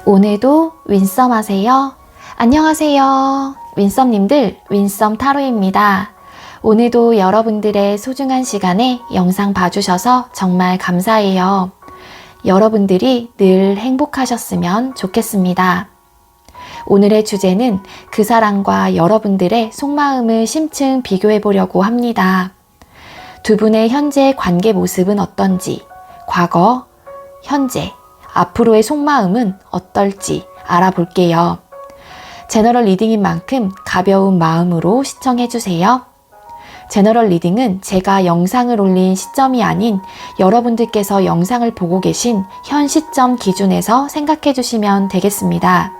오늘도 윈썸 하세요. 안녕하세요. 윈썸님들, 윈썸 타로입니다. 오늘도 여러분들의 소중한 시간에 영상 봐주셔서 정말 감사해요. 여러분들이 늘 행복하셨으면 좋겠습니다. 오늘의 주제는 그 사람과 여러분들의 속마음을 심층 비교해 보려고 합니다. 두 분의 현재 관계 모습은 어떤지, 과거, 현재, 앞으로의 속마음은 어떨지 알아볼게요. 제너럴 리딩인 만큼 가벼운 마음으로 시청해주세요. 제너럴 리딩은 제가 영상을 올린 시점이 아닌 여러분들께서 영상을 보고 계신 현 시점 기준에서 생각해주시면 되겠습니다.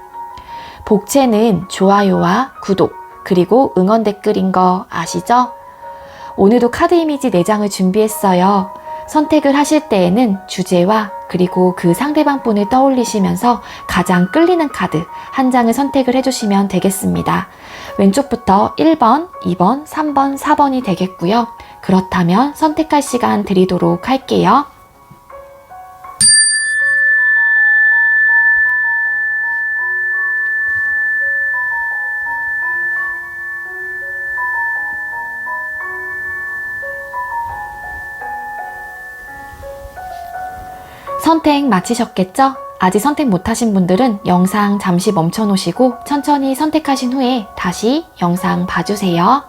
복채는 좋아요와 구독, 그리고 응원 댓글인 거 아시죠? 오늘도 카드 이미지 4장을 준비했어요. 선택을 하실 때에는 주제와 그리고 그 상대방 분을 떠올리시면서 가장 끌리는 카드 한 장을 선택을 해주시면 되겠습니다. 왼쪽부터 1번, 2번, 3번, 4번이 되겠고요. 그렇다면 선택할 시간 드리도록 할게요. 선택 마치셨겠죠? 아직 선택 못하신 분들은 영상 잠시 멈춰 놓으시고 천천히 선택하신 후에 다시 영상 봐주세요.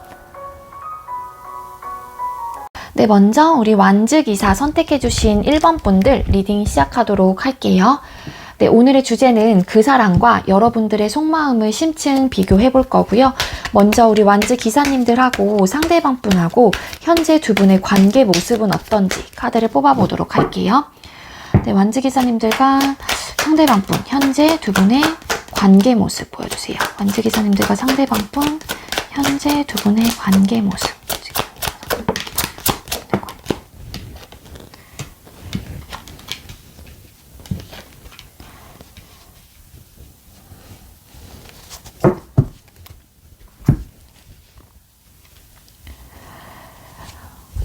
네, 먼저 우리 완즈기사 선택해주신 1번 분들 리딩 시작하도록 할게요. 네, 오늘의 주제는 그 사람과 여러분들의 속마음을 심층 비교해 볼 거고요. 먼저 우리 완즈 기사님들하고 상대방 분하고 현재 두 분의 관계 모습은 어떤지 카드를 뽑아보도록 할게요. 네, 완즈 기사님들과 상대방 분, 현재 두 분의 관계 모습 보여주세요. 완즈 기사님들과 상대방 분, 현재 두 분의 관계 모습.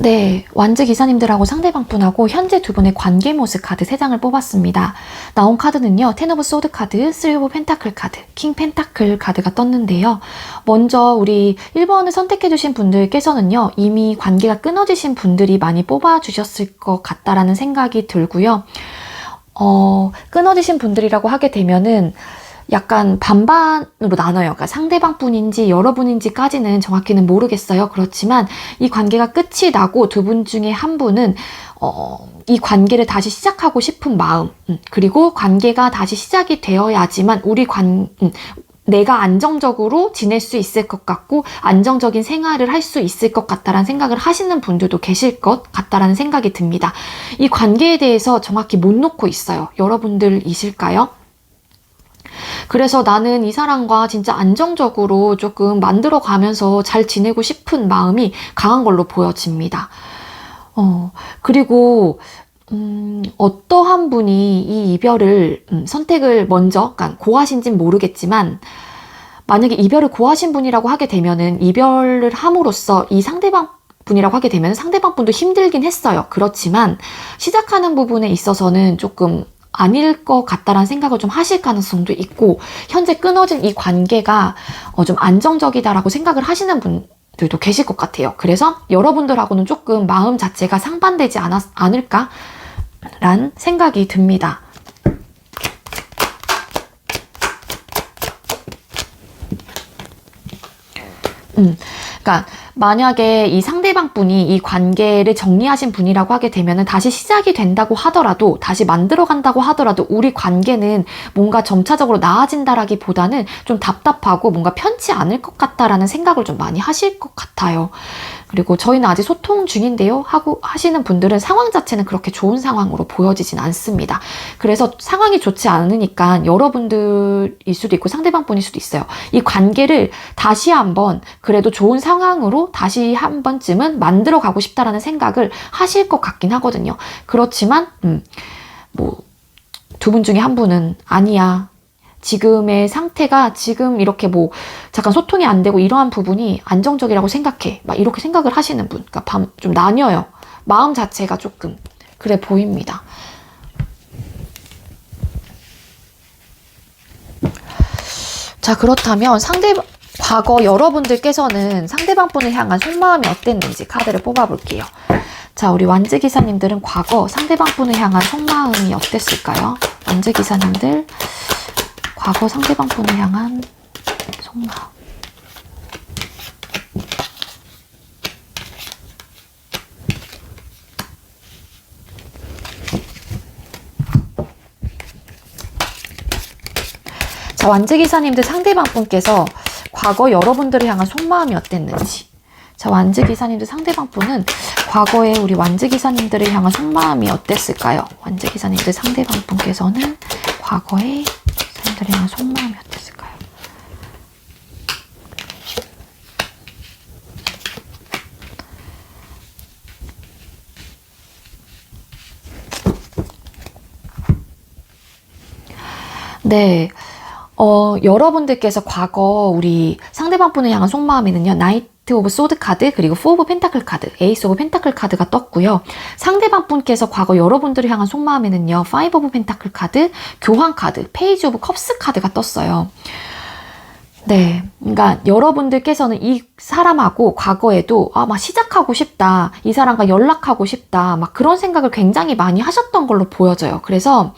네, 완즈 기사님들하고 상대방 분하고 현재 두 분의 관계 모습 카드 3장을 뽑았습니다. 나온 카드는요, 텐 오브 소드 카드, 3 오브 펜타클 카드, 킹 펜타클 카드가 떴는데요. 먼저 우리 1번을 선택해주신 분들께서는요, 이미 관계가 끊어지신 분들이 많이 뽑아주셨을 것 같다라는 생각이 들고요. 끊어지신 분들이라고 하게 되면은 약간 반반으로 나눠요. 그러니까 상대방 분인지 여러분인지까지는 정확히는 모르겠어요. 그렇지만 이 관계가 끝이 나고 두 분 중에 한 분은 이 관계를 다시 시작하고 싶은 마음, 그리고 관계가 다시 시작이 되어야지만 내가 안정적으로 지낼 수 있을 것 같고 안정적인 생활을 할 수 있을 것 같다라는 생각을 하시는 분들도 계실 것 같다라는 생각이 듭니다. 이 관계에 대해서 정확히 못 놓고 있어요. 여러분들이실까요? 그래서 나는 이 사람과 진짜 안정적으로 조금 만들어가면서 잘 지내고 싶은 마음이 강한 걸로 보여집니다. 그리고 어떠한 분이 이 이별을 선택을 먼저, 그러니까 고하신진 모르겠지만 만약에 이별을 고하신 분이라고 하게 되면은 이별을 함으로써 이 상대방 분이라고 하게 되면 상대방 분도 힘들긴 했어요. 그렇지만 시작하는 부분에 있어서는 조금 아닐 것 같다라는 생각을 좀 하실 가능성도 있고 현재 끊어진 이 관계가 좀 안정적이다라고 생각을 하시는 분들도 계실 것 같아요. 그래서 여러분들하고는 조금 마음 자체가 상반되지 않을까라는 생각이 듭니다. 그러니까 만약에 이 상대방 분이 이 관계를 정리하신 분이라고 하게 되면 다시 시작이 된다고 하더라도 다시 만들어 간다고 하더라도 우리 관계는 뭔가 점차적으로 나아진다라기보다는 좀 답답하고 뭔가 편치 않을 것 같다라는 생각을 좀 많이 하실 것 같아요. 그리고 저희는 아직 소통 중인데요 하고 하시는 분들은 상황 자체는 그렇게 좋은 상황으로 보여지진 않습니다. 그래서 상황이 좋지 않으니까 여러분들일 수도 있고 상대방 분일 수도 있어요. 이 관계를 다시 한번 그래도 좋은 상황으로 다시 한 번쯤은 만들어 가고 싶다라는 생각을 하실 것 같긴 하거든요. 그렇지만 두 분 중에 한 분은 아니야. 지금의 상태가 지금 이렇게 잠깐 소통이 안 되고 이러한 부분이 안정적이라고 생각해. 막 이렇게 생각을 하시는 분. 그러니까 좀 나뉘어요. 마음 자체가 조금 그래 보입니다. 자, 그렇다면 과거 여러분들께서는 상대방 분을 향한 속마음이 어땠는지 카드를 뽑아볼게요. 자, 우리 완즈기사님들은 과거 상대방 분을 향한 속마음이 어땠을까요? 완즈기사님들, 과거 상대방 분을 향한 속마음. 자, 완즈기사님들 상대방 분께서 과거 여러분들을 향한 속마음이 어땠는지. 자, 완즈기사님들 상대방 분은 과거에 우리 완즈기사님들을 향한 속마음이 어땠을까요? 완즈기사님들 상대방 분께서는 과거에 사람들을 향한 속마음이 어땠을까요? 네. 여러분들께서 과거 우리 상대방 분을 향한 속마음에는요, 나이트 오브 소드 카드, 그리고 포 오브 펜타클 카드, 에이스 오브 펜타클 카드가 떴고요. 상대방 분께서 과거 여러분들을 향한 속마음에는요, 파이브 오브 펜타클 카드, 교황 카드, 페이지 오브 컵스 카드가 떴어요. 네. 그러니까 여러분들께서는 이 사람하고 과거에도 막 시작하고 싶다, 이 사람과 연락하고 싶다, 막 그런 생각을 굉장히 많이 하셨던 걸로 보여져요. 그래서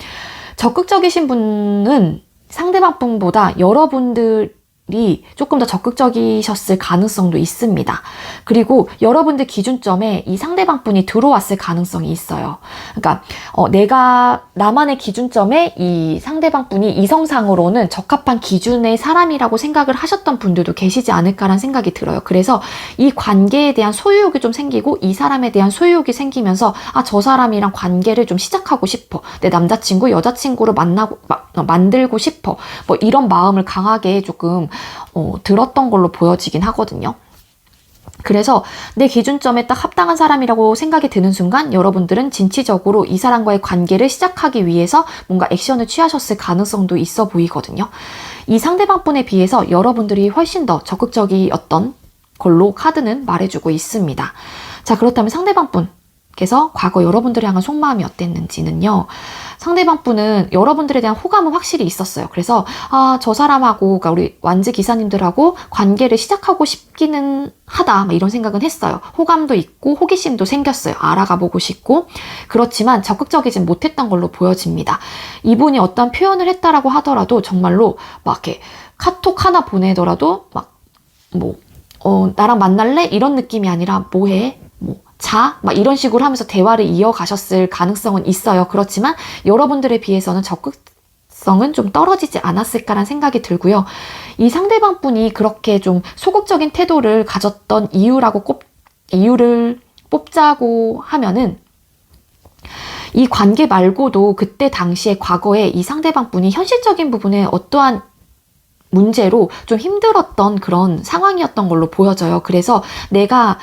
적극적이신 분은 상대방 분보다 여러분들이 조금 더 적극적이셨을 가능성도 있습니다. 그리고 여러분들 기준점에 이 상대방 분이 들어왔을 가능성이 있어요. 그러니까 나만의 기준점에 이 상대방 분이 이성상으로는 적합한 기준의 사람이라고 생각을 하셨던 분들도 계시지 않을까라는 생각이 들어요. 그래서 이 관계에 대한 소유욕이 좀 생기고 이 사람에 대한 소유욕이 생기면서 저 사람이랑 관계를 좀 시작하고 싶어. 내 남자친구, 여자친구를 만들고 싶어. 뭐 이런 마음을 강하게 조금 들었던 걸로 보여지긴 하거든요. 그래서 내 기준점에 딱 합당한 사람이라고 생각이 드는 순간 여러분들은 진취적으로 이 사람과의 관계를 시작하기 위해서 뭔가 액션을 취하셨을 가능성도 있어 보이거든요. 이 상대방 분에 비해서 여러분들이 훨씬 더 적극적이었던 걸로 카드는 말해주고 있습니다. 자, 그렇다면 상대방 분께서 과거 여러분들이 향한 속마음이 어땠는지는요. 상대방 분은 여러분들에 대한 호감은 확실히 있었어요. 그래서 저 사람하고, 그러니까 우리 완즈 기사님들하고 관계를 시작하고 싶기는 하다, 이런 생각은 했어요. 호감도 있고 호기심도 생겼어요. 알아가보고 싶고. 그렇지만 적극적이진 못했던 걸로 보여집니다. 이분이 어떤 표현을 했다라고 하더라도 정말로 막 이렇게 카톡 하나 보내더라도 나랑 만날래? 이런 느낌이 아니라 뭐해? 막 이런 식으로 하면서 대화를 이어가셨을 가능성은 있어요. 그렇지만 여러분들에 비해서는 적극성은 좀 떨어지지 않았을까라는 생각이 들고요. 이 상대방 분이 그렇게 좀 소극적인 태도를 가졌던 이유를 뽑자고 하면은 이 관계 말고도 그때 당시에 과거에 이 상대방 분이 현실적인 부분에 어떠한 문제로 좀 힘들었던 그런 상황이었던 걸로 보여져요. 그래서 내가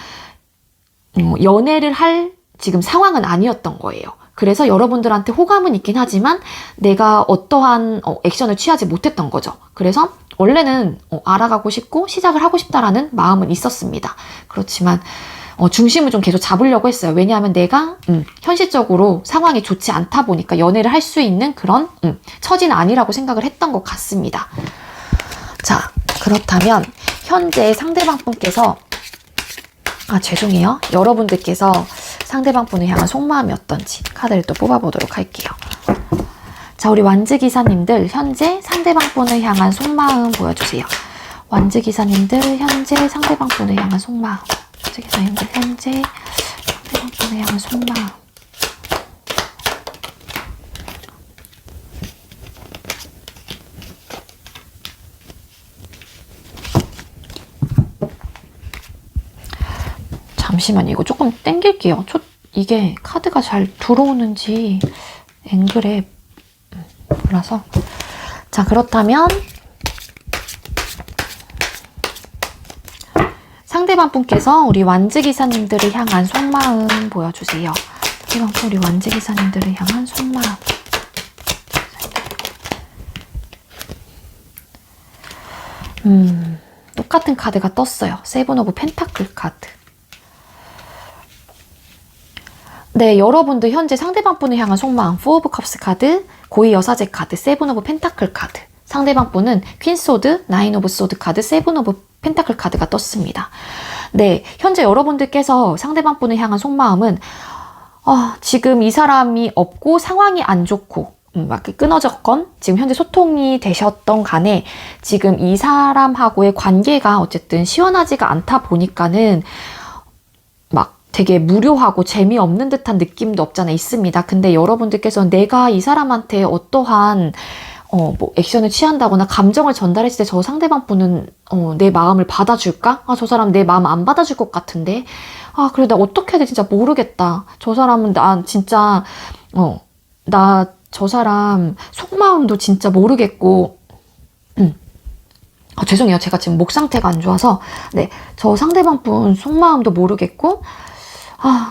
연애를 할 지금 상황은 아니었던 거예요. 그래서 여러분들한테 호감은 있긴 하지만 내가 어떠한 액션을 취하지 못했던 거죠. 그래서 원래는 알아가고 싶고 시작을 하고 싶다라는 마음은 있었습니다. 그렇지만 중심을 좀 계속 잡으려고 했어요. 왜냐하면 내가 현실적으로 상황이 좋지 않다 보니까 연애를 할 수 있는 그런 처지는 아니라고 생각을 했던 것 같습니다. 자, 그렇다면 현재 상대방 분께서 죄송해요. 여러분들께서 상대방 분을 향한 속마음이 어떤지 카드를 또 뽑아보도록 할게요. 자, 우리 완즈 기사님들 현재 상대방 분을 향한 속마음 보여주세요. 완즈 기사님들 현재 상대방 분을 향한 속마음. 완즈 기사님들 현재 상대방 분을 향한 속마음. 잠시만요. 이거 조금 당길게요. 이게 카드가 잘 들어오는지 앵글에 몰라서. 자, 그렇다면 상대방 분께서 우리 완즈 기사님들을 향한 속마음 보여주세요. 상대방 분 우리 완즈 기사님들을 향한 속마음. 똑같은 카드가 떴어요. 세븐 오브 펜타클 카드. 네, 여러분들 현재 상대방 분을 향한 속마음, 포 오브 컵스 카드, 고위 여사제 카드, 세븐 오브 펜타클 카드. 상대방 분은 퀸 소드, 나인 오브 소드 카드, 세븐 오브 펜타클 카드가 떴습니다. 네, 현재 여러분들께서 상대방 분을 향한 속마음은 지금 이 사람이 없고 상황이 안 좋고 막 끊어졌건 지금 현재 소통이 되셨던 간에 지금 이 사람하고의 관계가 어쨌든 시원하지가 않다 보니까는 막 되게 무료하고 재미없는 듯한 느낌도 없잖아 있습니다. 근데 여러분들께서 내가 이 사람한테 어떠한 뭐 액션을 취한다거나 감정을 전달했을 때 저 상대방 분은 내 마음을 받아줄까? 저 사람 내 마음 안 받아줄 것 같은데 그래 나 어떻게 해야 돼 진짜 모르겠다. 저 사람은 나 진짜 나 저 사람 속마음도 진짜 모르겠고 죄송해요. 제가 지금 목 상태가 안 좋아서 네, 저 상대방 분 속마음도 모르겠고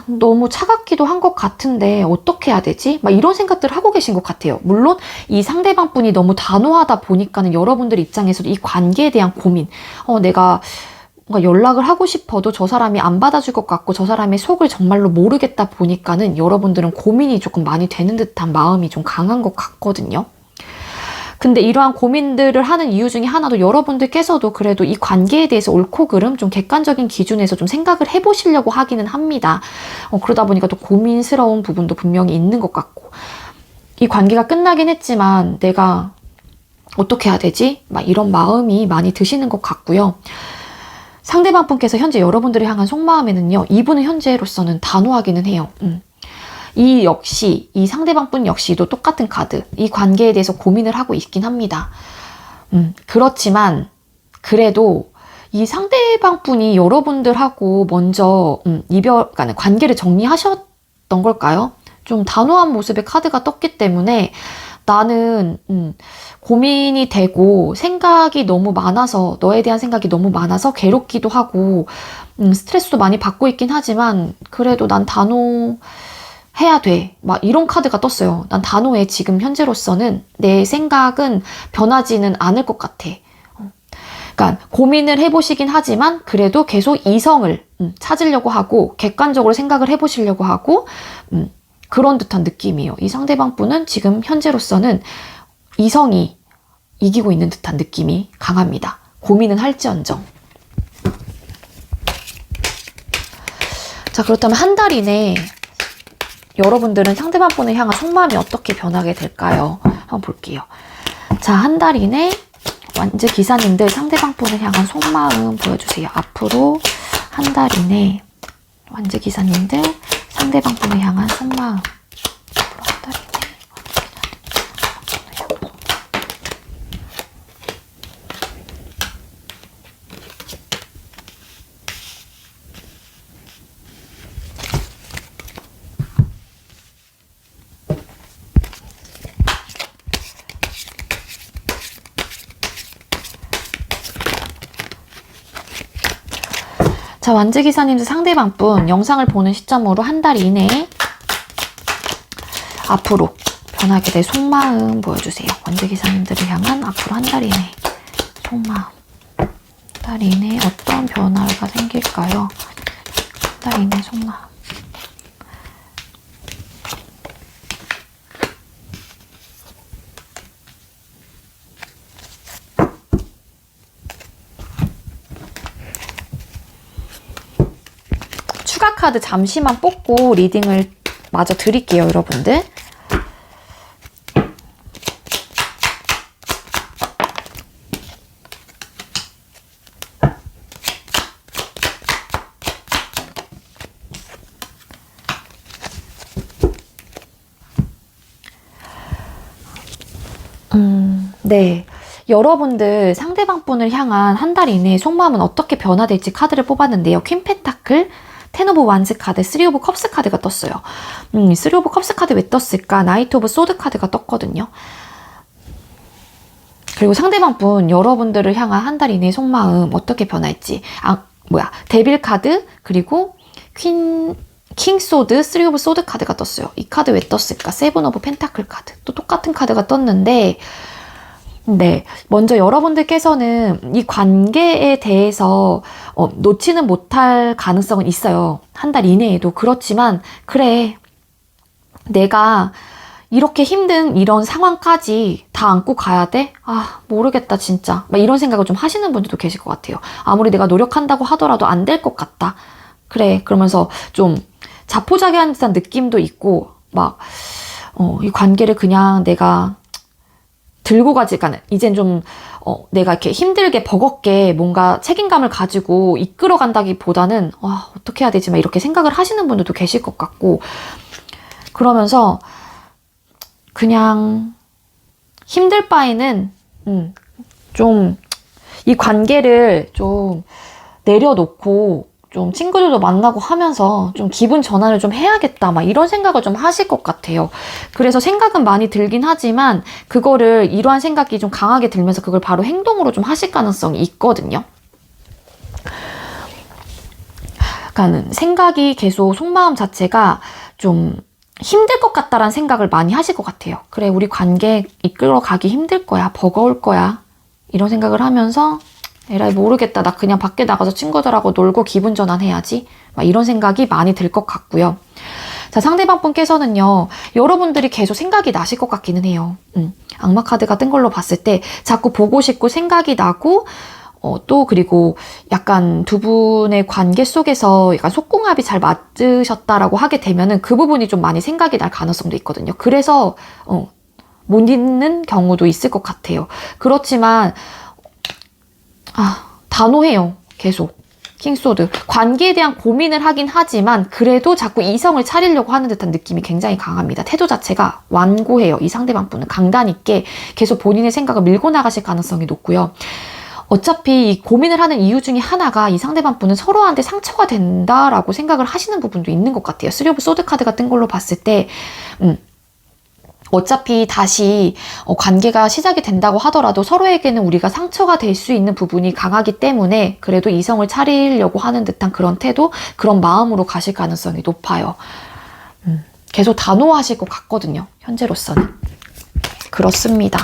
너무 차갑기도 한 것 같은데 어떻게 해야 되지? 막 이런 생각들을 하고 계신 것 같아요. 물론 이 상대방 분이 너무 단호하다 보니까는 여러분들 입장에서도 이 관계에 대한 고민 내가 뭔가 연락을 하고 싶어도 저 사람이 안 받아줄 것 같고 저 사람의 속을 정말로 모르겠다 보니까는 여러분들은 고민이 조금 많이 되는 듯한 마음이 좀 강한 것 같거든요. 근데 이러한 고민들을 하는 이유 중에 하나도 여러분들께서도 그래도 이 관계에 대해서 옳고 그름 좀 객관적인 기준에서 좀 생각을 해보시려고 하기는 합니다. 그러다 보니까 또 고민스러운 부분도 분명히 있는 것 같고 이 관계가 끝나긴 했지만 내가 어떻게 해야 되지? 막 이런 마음이 많이 드시는 것 같고요. 상대방 분께서 현재 여러분들을 향한 속마음에는요. 이분은 현재로서는 단호하기는 해요. 이 상대방 분 역시도 똑같은 카드. 이 관계에 대해서 고민을 하고 있긴 합니다. 그렇지만 그래도 이 상대방 분이 여러분들하고 먼저 그러니까 관계를 정리하셨던 걸까요? 좀 단호한 모습의 카드가 떴기 때문에 나는 고민이 되고 생각이 너무 많아서 너에 대한 생각이 너무 많아서 괴롭기도 하고 스트레스도 많이 받고 있긴 하지만 그래도 난 단호해야 돼. 막 이런 카드가 떴어요. 난 단호해. 지금 현재로서는 내 생각은 변하지는 않을 것 같아. 그러니까 고민을 해보시긴 하지만 그래도 계속 이성을 찾으려고 하고 객관적으로 생각을 해보시려고 하고 그런 듯한 느낌이에요. 이 상대방 분은 지금 현재로서는 이성이 이기고 있는 듯한 느낌이 강합니다. 고민은 할지언정. 자, 그렇다면 한 달 이내 여러분들은 상대방 분을 향한 속마음이 어떻게 변하게 될까요? 한번 볼게요. 자, 한 달 이내 완즈 기사님들 상대방 분을 향한 속마음 보여주세요. 앞으로 한 달 이내 완즈 기사님들 상대방 분을 향한 속마음. 자, 완즈기사님들 상대방 분 영상을 보는 시점으로 한 달 이내에 앞으로 변하게 될 속마음 보여주세요. 완즈기사님들을 향한 앞으로 한 달 이내 속마음. 한 달 이내에 어떤 변화가 생길까요? 한 달 이내 속마음. 추가 카드 잠시만 뽑고 리딩을 마저 드릴게요, 여러분들. 네. 여러분들 상대방 분을 향한 한 달 이내에 속마음은 어떻게 변화될지 카드를 뽑았는데요. 퀸 펜타클, 텐 오브 완즈 카드, 3 오브 컵스 카드가 떴어요. 3 오브 컵스 카드 왜 떴을까? 나이트 오브 소드 카드가 떴거든요. 그리고 상대방 분, 여러분들을 향한 한 달 이내의 속마음 어떻게 변할지. 데빌 카드, 그리고 킹 소드, 3 오브 소드 카드가 떴어요. 이 카드 왜 떴을까? 7 오브 펜타클 카드. 또 똑같은 카드가 떴는데, 네. 먼저 여러분들께서는 이 관계에 대해서 놓지는 못할 가능성은 있어요. 한 달 이내에도. 그렇지만, 그래. 내가 이렇게 힘든 이런 상황까지 다 안고 가야 돼? 아, 모르겠다, 진짜. 막 이런 생각을 좀 하시는 분들도 계실 것 같아요. 아무리 내가 노력한다고 하더라도 안 될 것 같다. 그래, 그러면서 좀 자포자기한 듯한 느낌도 있고, 막, 이 관계를 그냥 내가 들고 가지가는, 이젠 좀, 내가 이렇게 힘들게 버겁게 뭔가 책임감을 가지고 이끌어 간다기보다는, 어떻게 해야 되지? 막 이렇게 생각을 하시는 분들도 계실 것 같고, 그러면서, 그냥 힘들 바에는 좀 이 관계를 좀 내려놓고 좀 친구들도 만나고 하면서 좀 기분 전환을 좀 해야겠다 막 이런 생각을 좀 하실 것 같아요. 그래서 생각은 많이 들긴 하지만 그거를 이러한 생각이 좀 강하게 들면서 그걸 바로 행동으로 좀 하실 가능성이 있거든요. 그러니까 생각이 계속 속마음 자체가 좀 힘들 것 같다라는 생각을 많이 하실 것 같아요. 그래, 우리 관계 이끌어 가기 힘들 거야. 버거울 거야. 이런 생각을 하면서 에라이 모르겠다. 나 그냥 밖에 나가서 친구들하고 놀고 기분 전환해야지. 막 이런 생각이 많이 들 것 같고요. 자, 상대방 분께서는요. 여러분들이 계속 생각이 나실 것 같기는 해요. 악마 카드가 뜬 걸로 봤을 때 자꾸 보고 싶고 생각이 나고 또 그리고 약간 두 분의 관계 속에서 약간 속궁합이 잘 맞으셨다라고 하게 되면은 그 부분이 좀 많이 생각이 날 가능성도 있거든요. 그래서 못 잊는 경우도 있을 것 같아요. 그렇지만 단호해요. 계속. 킹소드. 관계에 대한 고민을 하긴 하지만 그래도 자꾸 이성을 차리려고 하는 듯한 느낌이 굉장히 강합니다. 태도 자체가 완고해요. 이 상대방 분은 강단 있게 계속 본인의 생각을 밀고 나가실 가능성이 높고요. 어차피 이 고민을 하는 이유 중에 하나가 이 상대방 분은 서로한테 상처가 된다라고 생각을 하시는 부분도 있는 것 같아요. 3 오브 소드 카드가 뜬 걸로 봤을 때 어차피 다시 관계가 시작이 된다고 하더라도 서로에게는 우리가 상처가 될 수 있는 부분이 강하기 때문에 그래도 이성을 차리려고 하는 듯한 그런 태도, 그런 마음으로 가실 가능성이 높아요. 계속 단호하실 것 같거든요. 현재로서는. 그렇습니다.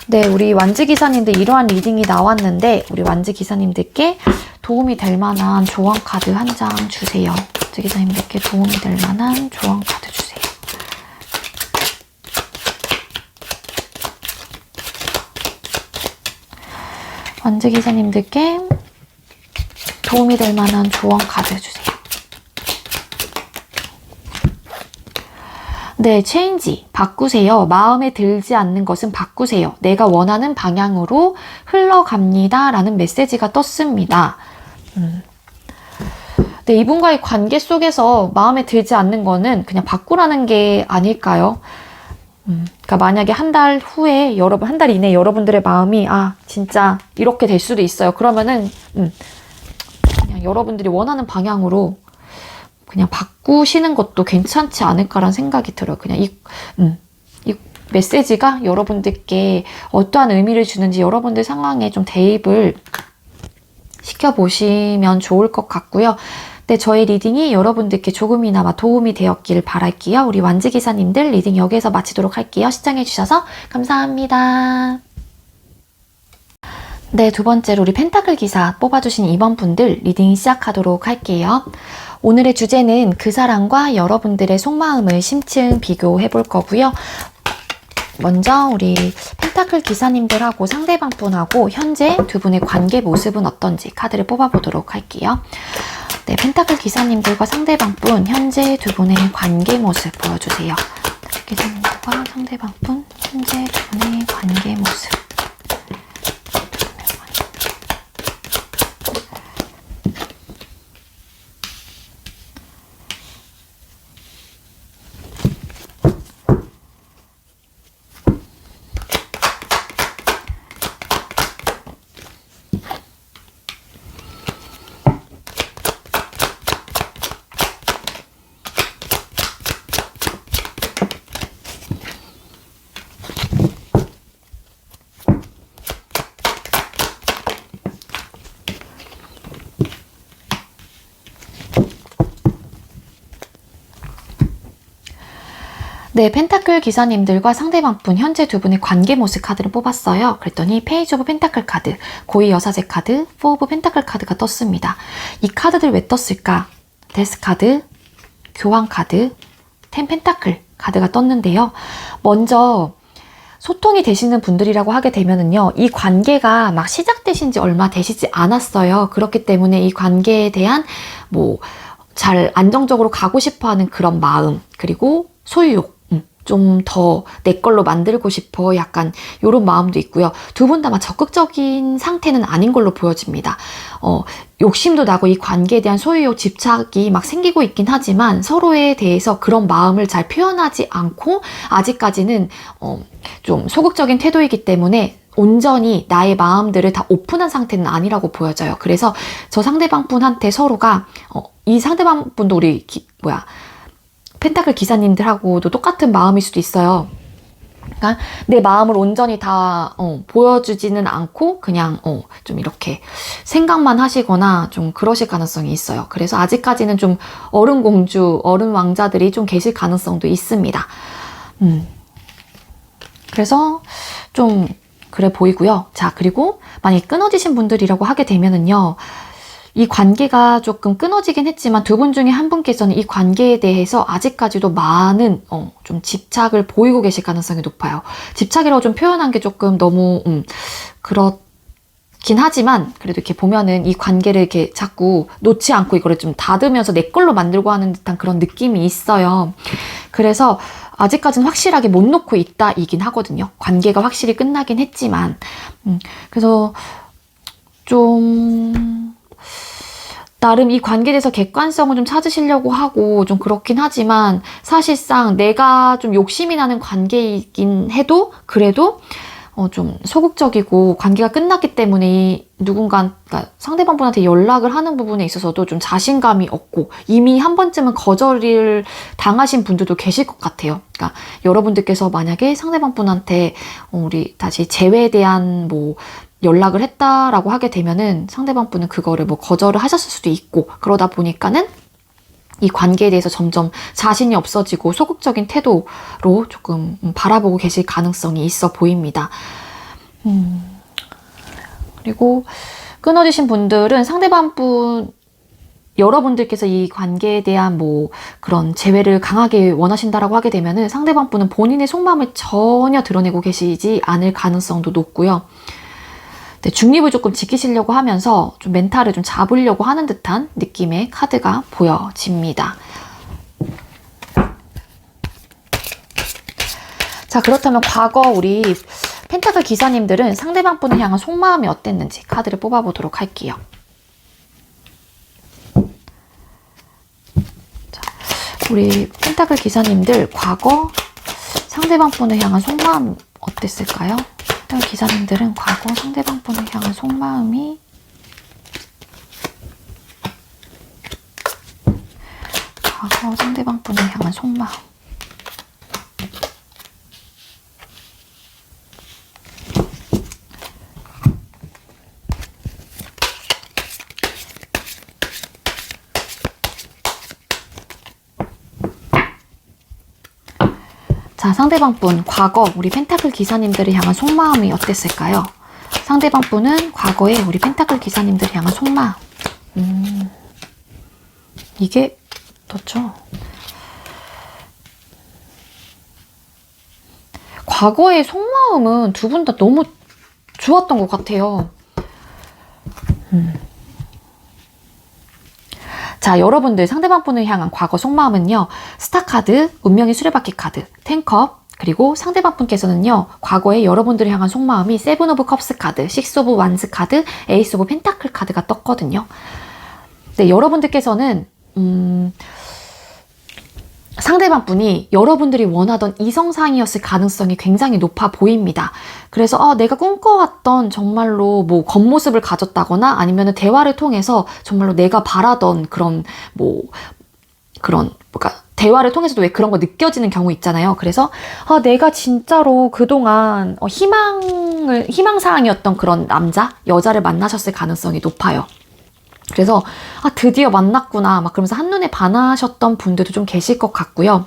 네, 우리 완즈 기사님들 이러한 리딩이 나왔는데 우리 완즈 기사님들께 도움이 될 만한 조언 카드 한 장 주세요. 완즈 기사님들께 도움이 될 만한 조언 카드 주세요. 완즈 기사님들께 도움이 될 만한 조언 카드 주세요. 네, 체인지. 바꾸세요. 마음에 들지 않는 것은 바꾸세요. 내가 원하는 방향으로 흘러갑니다. 라는 메시지가 떴습니다. 네, 이분과의 관계 속에서 마음에 들지 않는 거는 그냥 바꾸라는 게 아닐까요? 그러니까 만약에 한 달 후에 한 달 이내에 여러분들의 마음이 진짜 이렇게 될 수도 있어요. 그러면은 그냥 여러분들이 원하는 방향으로 그냥 바꾸시는 것도 괜찮지 않을까라는 생각이 들어요. 그냥 이 메시지가 여러분들께 어떠한 의미를 주는지 여러분들 상황에 좀 대입을 시켜보시면 좋을 것 같고요. 네, 저의 리딩이 여러분들께 조금이나마 도움이 되었길 바랄게요. 우리 완즈 기사님들 리딩 여기에서 마치도록 할게요. 시청해주셔서 감사합니다. 네, 두 번째로 우리 펜타클 기사 뽑아주신 2번 분들 리딩 시작하도록 할게요. 오늘의 주제는 그 사람과 여러분들의 속마음을 심층 비교해 볼 거고요. 먼저 우리 펜타클 기사님들하고 상대방 분하고 현재 두 분의 관계 모습은 어떤지 카드를 뽑아보도록 할게요. 네, 펜타클 기사님들과 상대방 분 현재 두 분의 관계 모습 보여주세요. 기사님들과 상대방 분 현재 두 분의 관계 모습. 네, 펜타클 기사님들과 상대방 분 현재 두 분의 관계 모습 카드를 뽑았어요. 그랬더니 페이지 오브 펜타클 카드, 고위 여사제 카드, 4 오브 펜타클 카드가 떴습니다. 이 카드들 왜 떴을까? 데스 카드, 교황 카드, 텐 펜타클 카드가 떴는데요. 먼저 소통이 되시는 분들이라고 하게 되면은요, 이 관계가 막 시작되신 지 얼마 되시지 않았어요. 그렇기 때문에 이 관계에 대한 뭐 잘 안정적으로 가고 싶어 하는 그런 마음, 그리고 소유욕, 좀 더 내 걸로 만들고 싶어 약간 요런 마음도 있고요. 두 분 다 막 적극적인 상태는 아닌 걸로 보여집니다. 욕심도 나고 이 관계에 대한 소유욕, 집착이 막 생기고 있긴 하지만 서로에 대해서 그런 마음을 잘 표현하지 않고 아직까지는 좀 소극적인 태도이기 때문에 온전히 나의 마음들을 다 오픈한 상태는 아니라고 보여져요. 그래서 저 상대방 분한테 서로가 이 상대방 분도 우리 펜타클 기사님들하고도 똑같은 마음일 수도 있어요. 그러니까 내 마음을 온전히 다 보여주지는 않고 그냥 좀 이렇게 생각만 하시거나 좀 그러실 가능성이 있어요. 그래서 아직까지는 좀 어른 공주, 어른 왕자들이 좀 계실 가능성도 있습니다. 그래서 좀 그래 보이고요. 자, 그리고 만약에 끊어지신 분들이라고 하게 되면은요, 이 관계가 조금 끊어지긴 했지만 두 분 중에 한 분께서는 이 관계에 대해서 아직까지도 많은 좀 집착을 보이고 계실 가능성이 높아요. 집착이라고 좀 표현한 게 조금 너무 그렇긴 하지만 그래도 이렇게 보면은 이 관계를 이렇게 자꾸 놓지 않고 이거를 좀 다듬으면서 내 걸로 만들고 하는 듯한 그런 느낌이 있어요. 그래서 아직까지는 확실하게 못 놓고 있다 이긴 하거든요. 관계가 확실히 끝나긴 했지만 그래서 좀 나름 이 관계에 대해서 객관성을 좀 찾으시려고 하고 좀 그렇긴 하지만 사실상 내가 좀 욕심이 나는 관계이긴 해도 그래도 좀 소극적이고 관계가 끝났기 때문에 누군가 그러니까 상대방분한테 연락을 하는 부분에 있어서도 좀 자신감이 없고 이미 한 번쯤은 거절을 당하신 분들도 계실 것 같아요. 그러니까 여러분들께서 만약에 상대방분한테 우리 다시 재회에 대한 뭐 연락을 했다라고 하게 되면은 상대방분은 그거를 뭐 거절을 하셨을 수도 있고 그러다 보니까는 이 관계에 대해서 점점 자신이 없어지고 소극적인 태도로 조금 바라보고 계실 가능성이 있어 보입니다. 그리고 끊어지신 분들은 상대방분 여러분들께서 이 관계에 대한 뭐 그런 재회를 강하게 원하신다라고 하게 되면은 상대방분은 본인의 속마음을 전혀 드러내고 계시지 않을 가능성도 높고요. 네, 중립을 조금 지키시려고 하면서 좀 멘탈을 좀 잡으려고 하는 듯한 느낌의 카드가 보여집니다. 자, 그렇다면 과거 우리 펜타클 기사님들은 상대방 분을 향한 속마음이 어땠는지 카드를 뽑아보도록 할게요. 자, 우리 펜타클 기사님들 과거 상대방 분을 향한 속마음 어땠을까요? 기사님들은 과거 상대방 분을 향한 속마음이 과거 상대방 분을 향한 속마음 자, 상대방 분 과거 우리 펜타클 기사님들을 향한 속마음이 어땠을까요? 상대방 분은 과거에 우리 펜타클 기사님들을 향한 속마음 이게 어떻죠? 과거의 속마음은 두 분 다 너무 좋았던 것 같아요. 자, 여러분들 상대방 분을 향한 과거 속마음은요. 스타카드, 운명의 수레바퀴 카드, 텐컵, 그리고 상대방 분께서는요. 과거에 여러분들을 향한 속마음이 세븐 오브 컵스 카드, 식스 오브 완스 카드, 에이스 오브 펜타클 카드가 떴거든요. 네, 여러분들께서는 상대방 분이 여러분들이 원하던 이성상이었을 가능성이 굉장히 높아 보입니다. 그래서 내가 꿈꿔왔던 정말로 뭐 겉모습을 가졌다거나 아니면 대화를 통해서 정말로 내가 바라던 그런 대화를 통해서도 왜 그런 거 느껴지는 경우 있잖아요. 그래서 내가 진짜로 그동안 희망사항이었던 그런 남자, 여자를 만나셨을 가능성이 높아요. 그래서 드디어 만났구나 막 그러면서 한눈에 반하셨던 분들도 좀 계실 것 같고요.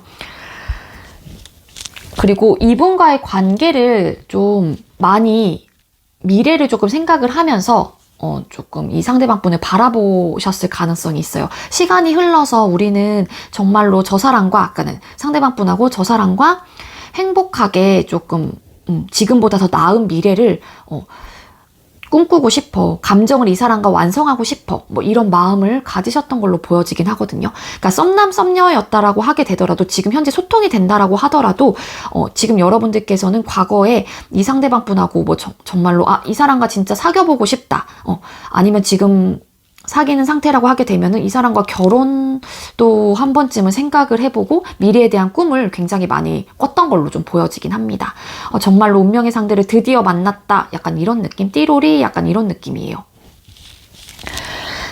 그리고 이분과의 관계를 좀 많이 미래를 조금 생각을 하면서 조금 이 상대방 분을 바라보셨을 가능성이 있어요. 시간이 흘러서 우리는 정말로 저 사람과, 아까는 상대방 분하고 저 사람과 행복하게 조금, 지금보다 더 나은 미래를, 꿈꾸고 싶어. 감정을 이 사람과 완성하고 싶어. 뭐 이런 마음을 가지셨던 걸로 보여지긴 하거든요. 그러니까 썸남 썸녀였다라고 하게 되더라도 지금 현재 소통이 된다라고 하더라도 지금 여러분들께서는 과거에 이 상대방 분하고 뭐 정말로 이 사람과 진짜 사귀어보고 싶다. 아니면 지금 사귀는 상태라고 하게 되면은 이 사람과 결혼도 한 번쯤은 생각을 해보고 미래에 대한 꿈을 굉장히 많이 꿨던 걸로 좀 보여지긴 합니다. 정말로 운명의 상대를 드디어 만났다. 약간 이런 느낌, 띠로리 약간 이런 느낌이에요.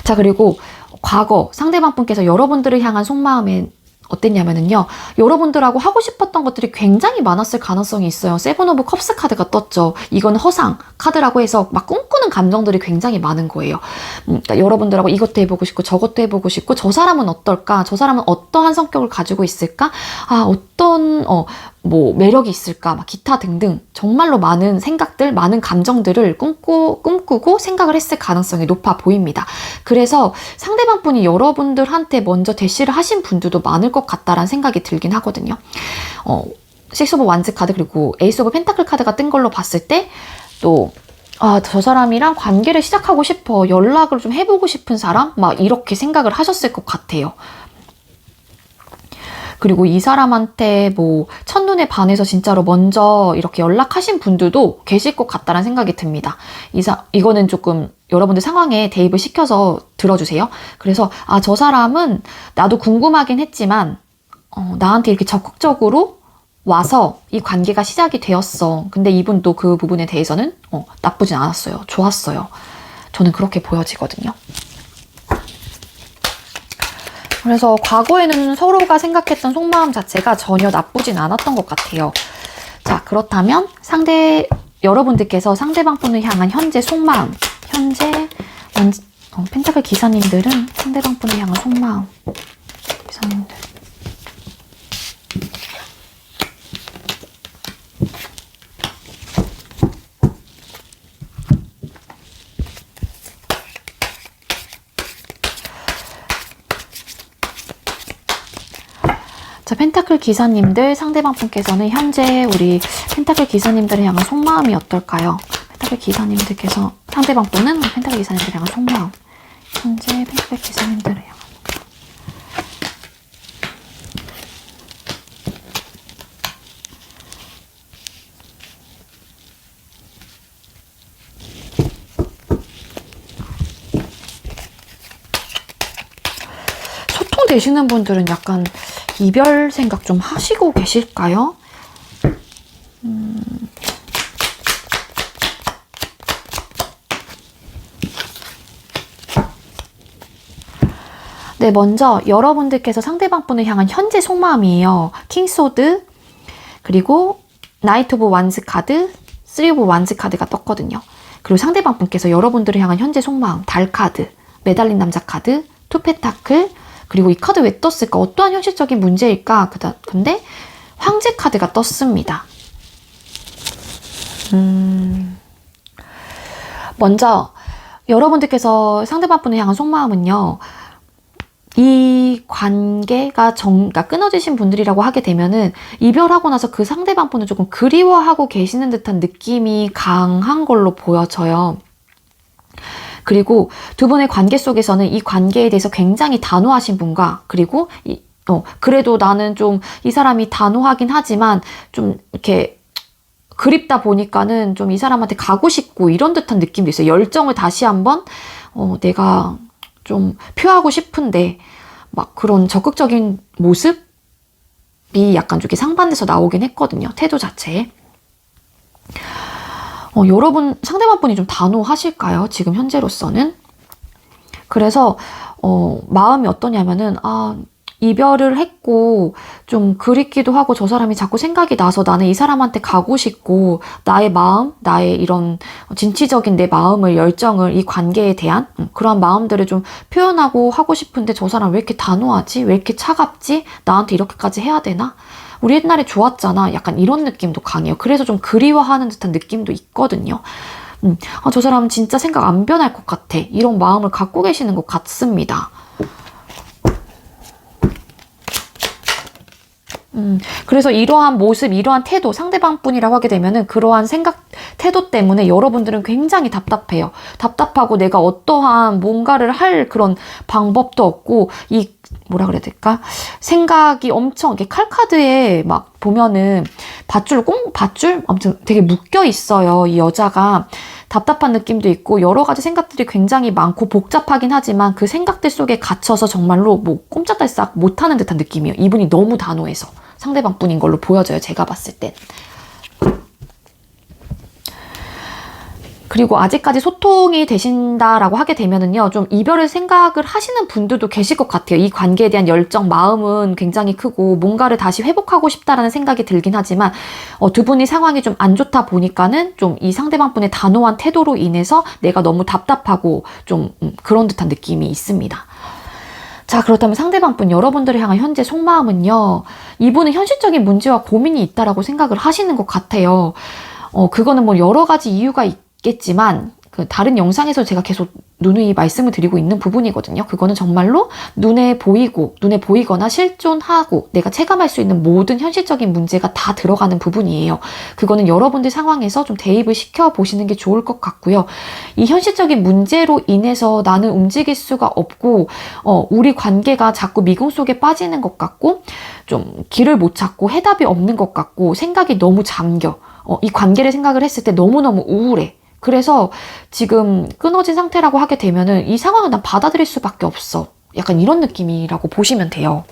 자, 그리고 과거 상대방 분께서 여러분들을 향한 속마음에 어땠냐면은요, 여러분들하고 하고 싶었던 것들이 굉장히 많았을 가능성이 있어요. 세븐 오브 컵스 카드가 떴죠. 이건 허상 카드라고 해서 막 꿈꾸는 감정들이 굉장히 많은 거예요. 그러니까 여러분들하고 이것도 해보고 싶고 저것도 해보고 싶고, 저 사람은 어떨까? 저 사람은 어떠한 성격을 가지고 있을까? 어떤 뭐 매력이 있을까? 막 기타 등등 정말로 많은 생각들, 많은 감정들을 꿈꾸고 생각을 했을 가능성이 높아 보입니다. 그래서 상대방 분이 여러분들한테 먼저 대시를 하신 분들도 많을 것 같다라는 생각이 들긴 하거든요. 식스 오브 완즈 카드 그리고 에이스 오브 펜타클 카드가 뜬 걸로 봤을 때 또 저 사람이랑 관계를 시작하고 싶어, 연락을 좀 해보고 싶은 사람? 막 이렇게 생각을 하셨을 것 같아요. 그리고 이 사람한테 뭐 첫눈에 반해서 진짜로 먼저 이렇게 연락하신 분들도 계실 것 같다는 생각이 듭니다. 이거는 조금 여러분들 상황에 대입을 시켜서 들어주세요. 그래서 저 사람은 나도 궁금하긴 했지만 나한테 이렇게 적극적으로 와서 이 관계가 시작이 되었어. 근데 이분도 그 부분에 대해서는 나쁘진 않았어요. 좋았어요. 저는 그렇게 보여지거든요. 그래서 과거에는 서로가 생각했던 속마음 자체가 전혀 나쁘진 않았던 것 같아요. 자, 그렇다면 여러분들께서 상대방 분을 향한 현재 속마음, 펜타클 기사님들은 상대방 분을 향한 속마음, 기사님들. 자, 펜타클 기사님들, 상대방 분께서는 현재 우리 펜타클 기사님들을 향한 속마음이 어떨까요? 펜타클 기사님들께서, 상대방 분은 펜타클 기사님들을 향한 속마음. 현재 펜타클 기사님들을 향한. 소통되시는 분들은 약간 이별 생각 좀 하시고 계실까요? 네, 먼저 여러분들께서 상대방 분을 향한 현재 속마음이에요. 킹소드, 그리고 나이트 오브 완즈 카드, 쓰리 오브 완즈 카드가 떴거든요. 그리고 상대방 분께서 여러분들을 향한 현재 속마음, 달 카드, 매달린 남자 카드, 투 펜타클, 그리고 이 카드 왜 떴을까? 어떠한 현실적인 문제일까? 근데 황제 카드가 떴습니다. 먼저 여러분들께서 상대방 분을 향한 속마음은요, 이 관계가 그러니까 끊어지신 분들이라고 하게 되면은 이별하고 나서 그 상대방 분을 조금 그리워하고 계시는 듯한 느낌이 강한 걸로 보여져요. 그리고 두 분의 관계 속에서는 이 관계에 대해서 굉장히 단호하신 분과, 그리고 그래도 나는 좀 이 사람이 단호하긴 하지만 좀 이렇게 그립다 보니까는 좀 이 사람한테 가고 싶고 이런 듯한 느낌도 있어요. 열정을 다시 한번 내가 좀 표하고 싶은데 막 그런 적극적인 모습이 약간 좀 상반돼서 나오긴 했거든요. 태도 자체에. 여러분 상대방 분이 좀 단호하실까요? 지금 현재로서는. 그래서 마음이 어떠냐면은 이별을 했고 좀 그립기도 하고 저 사람이 자꾸 생각이 나서 나는 이 사람한테 가고 싶고, 나의 마음, 나의 이런 진취적인 내 마음을, 열정을 이 관계에 대한 그런 마음들을 좀 표현하고 하고 싶은데 저 사람 왜 이렇게 단호하지? 왜 이렇게 차갑지? 나한테 이렇게까지 해야 되나? 우리 옛날에 좋았잖아. 약간 이런 느낌도 강해요. 그래서 좀 그리워하는 듯한 느낌도 있거든요. 저 사람 진짜 생각 안 변할 것 같아. 이런 마음을 갖고 계시는 것 같습니다. 그래서 이러한 모습, 이러한 태도, 상대방 분이라고 하게 되면은 그러한 생각, 태도 때문에 여러분들은 굉장히 답답해요. 답답하고 내가 어떠한 뭔가를 할 그런 방법도 없고, 뭐라 그래야 될까? 생각이 엄청, 이렇게 칼카드에 막 보면은 밧줄? 아무튼 되게 묶여 있어요. 이 여자가. 답답한 느낌도 있고 여러 가지 생각들이 굉장히 많고 복잡하긴 하지만 그 생각들 속에 갇혀서 정말로 뭐 꼼짝달싹 못하는 듯한 느낌이에요. 이분이 너무 단호해서 상대방 분인 걸로 보여져요. 제가 봤을 땐. 그리고 아직까지 소통이 되신다라고 하게 되면은요, 좀 이별을 생각을 하시는 분들도 계실 것 같아요. 이 관계에 대한 열정, 마음은 굉장히 크고 뭔가를 다시 회복하고 싶다라는 생각이 들긴 하지만 두 분이 상황이 좀 안 좋다 보니까는 좀 이 상대방 분의 단호한 태도로 인해서 내가 너무 답답하고 좀 그런 듯한 느낌이 있습니다. 자, 그렇다면 상대방 분, 여러분들을 향한 현재 속마음은요, 이분은 현실적인 문제와 고민이 있다라고 생각을 하시는 것 같아요. 그거는 뭐 여러 가지 이유가 있겠지만 그 다른 영상에서 제가 계속 누누이 말씀을 드리고 있는 부분이거든요. 그거는 정말로 눈에 보이거나 실존하고 내가 체감할 수 있는 모든 현실적인 문제가 다 들어가는 부분이에요. 그거는 여러분들 상황에서 좀 대입을 시켜 보시는 게 좋을 것 같고요. 이 현실적인 문제로 인해서 나는 움직일 수가 없고 우리 관계가 자꾸 미궁 속에 빠지는 것 같고 좀 길을 못 찾고 해답이 없는 것 같고 생각이 너무 잠겨. 이 관계를 생각을 했을 때 너무너무 우울해. 그래서 지금 끊어진 상태라고 하게 되면은 이 상황을 난 받아들일 수밖에 없어. 약간 이런 느낌이라고 보시면 돼요.